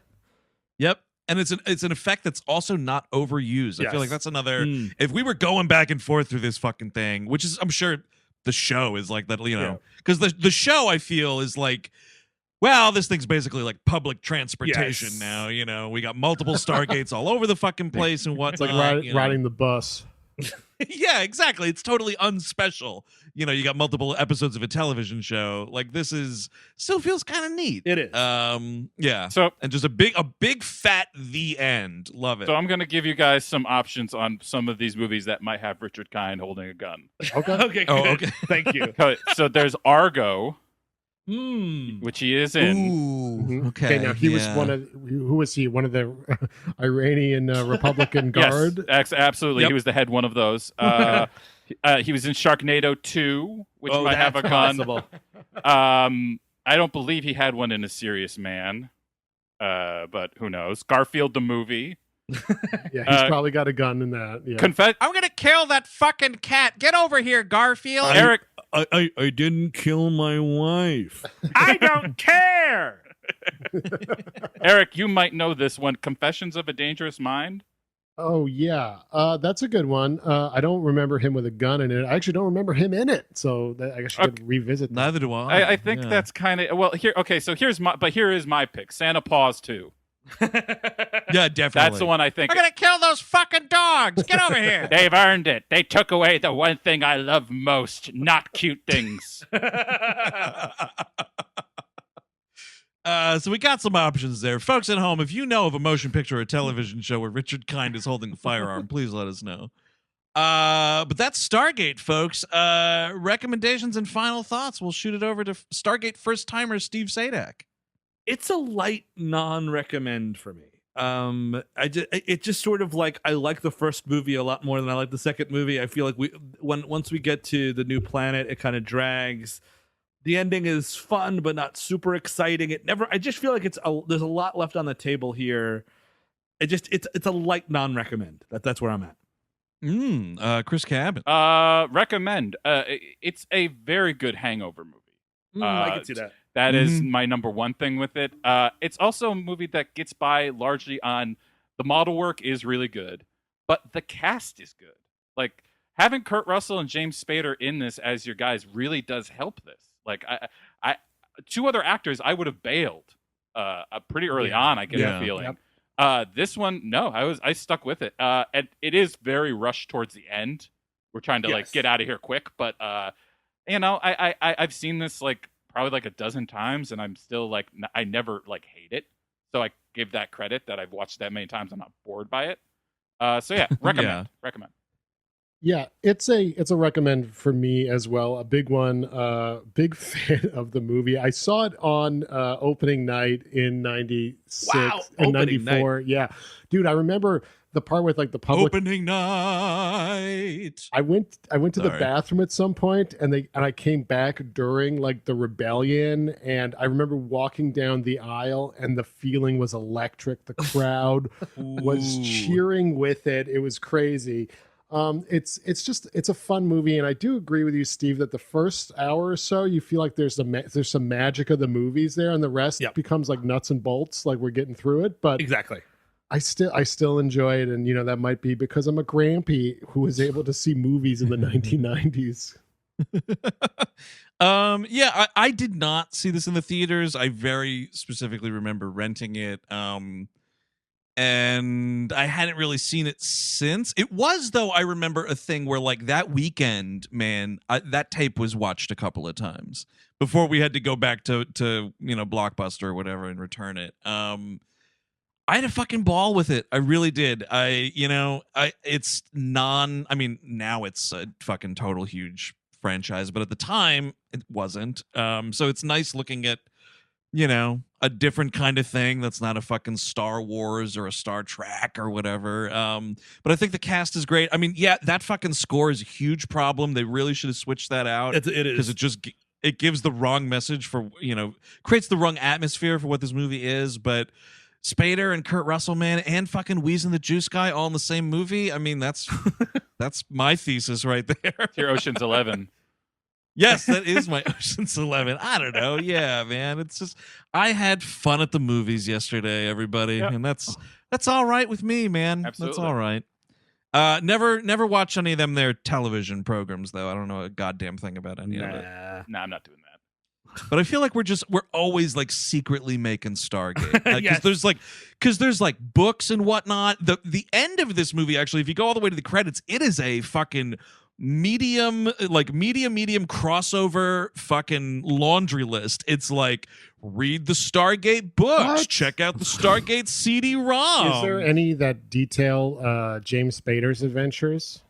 Yep. And it's an effect that's also not overused. I feel like that's another. If we were going back and forth through this fucking thing, which is, I'm sure the show is like that, because the show I feel is well, this thing's basically public transportation now. We got multiple Stargates all over the fucking place and whatnot. It's riding the bus. Yeah, exactly. It's totally unspecial. You got multiple episodes of a television show. This still feels kind of neat. It is. Yeah. So, and just a big fat the end. Love it. So I'm going to give you guys some options on some of these movies that might have Richard Kind holding a gun. Okay. Okay. Good. Okay. Thank you. So there's Argo. Which he is in. Ooh, okay. Now he was who was he? One of the Iranian Republican Guard? Yes, absolutely. Yep. He was the head one of those. He was in Sharknado 2, which might have a gun. I don't believe he had one in A Serious Man, but who knows? Garfield the movie. Yeah, he's probably got a gun in that. Yeah. I'm gonna kill that fucking cat. Get over here, Garfield. Eric. I didn't kill my wife. I don't care. Erick, you might know this one. Confessions of a Dangerous Mind. Oh yeah, that's a good one. I don't remember him with a gun in it. I actually don't remember him in it, so I guess you could revisit that. Neither do I. I think that's kind of well. Here, okay. So here is my pick. Santa Paws 2. Yeah, definitely. That's the one I think. We're gonna kill those fucking dogs. Get over here. They've earned it. They took away the one thing I love most, not cute things. So we got some options there. Folks at home, if you know of a motion picture or television show where Richard Kind is holding a firearm, please let us know. But that's Stargate, folks. Recommendations and final thoughts. We'll shoot it over to Stargate first-timer Steve Sadak. It's a light non-recommend for me. It just sort of like, I like the first movie a lot more than I like the second movie. I feel like once we get to the new planet, it kind of drags. The ending is fun, but not super exciting. I just feel like there's a lot left on the table here. It's a light non-recommend. That's where I'm at. Chris Cabin. Recommend. It's a very good hangover movie. I can see that. That is my number one thing with it. It's also a movie that gets by largely on the model work is really good, but the cast is good. Like having Kurt Russell and James Spader in this as your guys really does help this. Like I two other actors I would have bailed pretty early on. I get a feeling. Yep. This one, no, I stuck with it. And it is very rushed towards the end. We're trying to like get out of here quick, but I've seen this like probably like a dozen times, and I'm still like I never like hate it. So I give that credit that I've watched that many times. I'm not bored by it. So yeah, recommend. Recommend. Yeah, it's a recommend for me as well. A big one, big fan of the movie. I saw it on opening night in 96 and 94. Yeah. Dude, I remember the part with like the public opening night. I went to the bathroom at some point and I came back during like the rebellion, and I remember walking down the aisle and the feeling was electric. The crowd was cheering with it. It was crazy. It's a fun movie, and I do agree with you, Steve, that the first hour or so you feel like there's some magic of the movies there, and the rest becomes like nuts and bolts, like we're getting through it. But exactly, I still enjoy it, and that might be because I'm a grampy who was able to see movies in the 1990s. I did not see this in the theaters. I very specifically remember renting it. And I hadn't really seen it since. It was, though, I remember a thing where, like, that weekend, man, that tape was watched a couple of times before we had to go back to Blockbuster or whatever and return it. I had a fucking ball with it. I really did. Now it's a fucking total huge franchise, but at the time it wasn't. So it's nice looking at, a different kind of thing that's not a fucking Star Wars or a Star Trek or whatever. But I think the cast is great. I mean, that fucking score is a huge problem. They really should have switched that out. It is. Because it gives the wrong message for, creates the wrong atmosphere for what this movie is. But Spader and Kurt Russell, man, and fucking Wheezin the Juice Guy all in the same movie. I mean, that's my thesis right there. It's your Ocean's 11. Yes, that is my Ocean's 11. I don't know. Yeah, man. It's just I had fun at the movies yesterday, everybody. Yep. And that's all right with me, man. Absolutely. That's all right. Never watch any of them their television programs, though. I don't know a goddamn thing about any of it. Nah, I'm not doing that. But I feel like we're always like secretly making Stargate. Because there's like books and whatnot. The end of this movie, actually, if you go all the way to the credits, it is a fucking medium crossover fucking laundry list. It's like, read the Stargate books, check out the Stargate CD-ROM. Is there any that detail James Spader's adventures?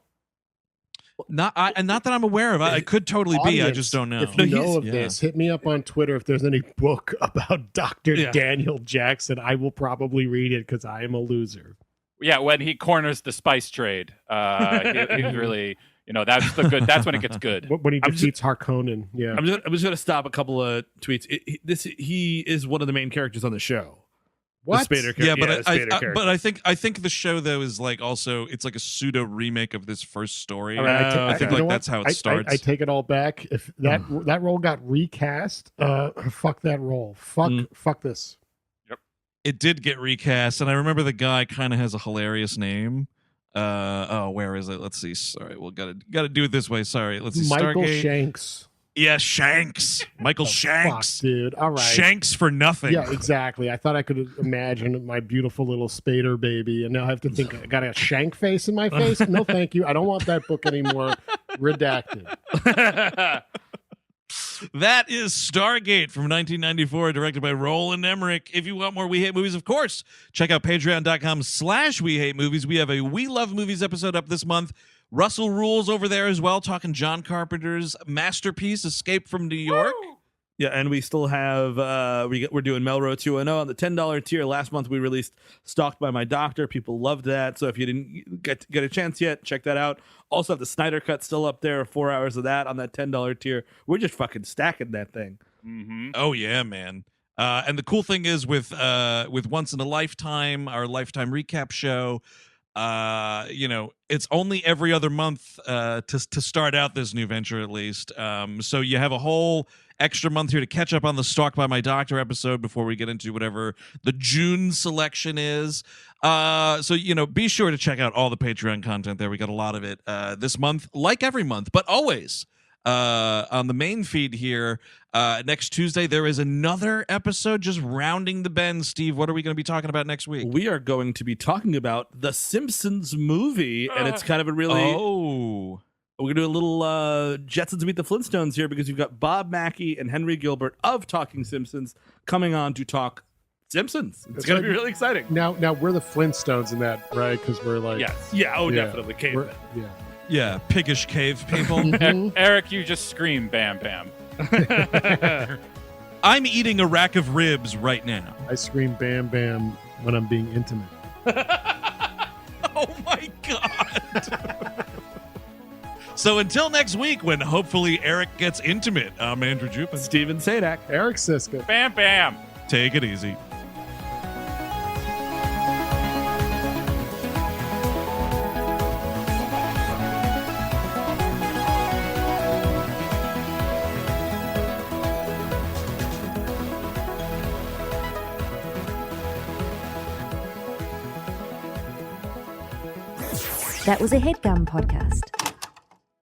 Not that I'm aware of. I could totally be. I just don't know. If you know of this, hit me up on Twitter if there's any book about Dr. Daniel Jackson. I will probably read it because I am a loser. Yeah, when he corners the spice trade, he's really... that's when it gets good. When he defeats Harkonnen, yeah. I'm just going to stop a couple of tweets. He is one of the main characters on the show. What? The Spader character. Yeah, but the Spader character. but I think the show though is like also it's like a pseudo remake of this first story. All right, I think you know like what? that's how it starts. I take it all back. If that role got recast, fuck that role. Fuck this. It did get recast, and I remember the guy kind of has a hilarious name. Where is it? Let's see. Sorry, we'll gotta do it this way. Sorry, let's see. Michael Stargate. Shanks. Yeah, Shanks. Michael Shanks. Fuck, dude. All right. Shanks for nothing. Yeah, exactly. I thought I could imagine my beautiful little Spader baby, and now I have to think I got a shank face in my face. No, thank you. I don't want that book anymore. Redacted. That is Stargate from 1994, directed by Roland Emmerich. If you want more We Hate Movies, of course, check out patreon.com/We Hate Movies. We have a We Love Movies episode up this month. Russell Rules over there as well, talking John Carpenter's masterpiece, Escape from New York. Yeah, and we still have we're doing Melrose 2.0 on the $10 tier. Last month we released Stalked by My Doctor. People loved that. So if you didn't get a chance yet, check that out. Also have the Snyder Cut still up there, 4 hours of that on that $10 tier. We're just fucking stacking that thing. Mm-hmm. Oh yeah, man. And the cool thing is with Once in a Lifetime, our Lifetime recap show, it's only every other month to start out this new venture at least. So you have a whole extra month here to catch up on the Stalked by My Doctor episode before we get into whatever the June selection is. So be sure to check out all the Patreon content there. We got a lot of it this month, like every month, but always on the main feed here. Next Tuesday, there is another episode just rounding the bend. Steve, what are we going to be talking about next week? We are going to be talking about the Simpsons movie, and it's kind of a really... We're going to do a little Jetsons Meet the Flintstones here because you've got Bob Mackey and Henry Gilbert of Talking Simpsons coming on to talk Simpsons. It's going to be really exciting. Now we're the Flintstones in that, right? Because we're like, Yes. Yeah. Oh, definitely. Cavemen. Yeah. Yeah, piggish cave people. Eric, you just scream "Bam Bam." I'm eating a rack of ribs right now. I scream "Bam Bam" when I'm being intimate. Oh my God. So until next week, when hopefully Eric gets intimate, I'm Andrew Jupin. Steven Sadak. Erick Siska. Bam Bam. Take it easy. That was a headgum podcast.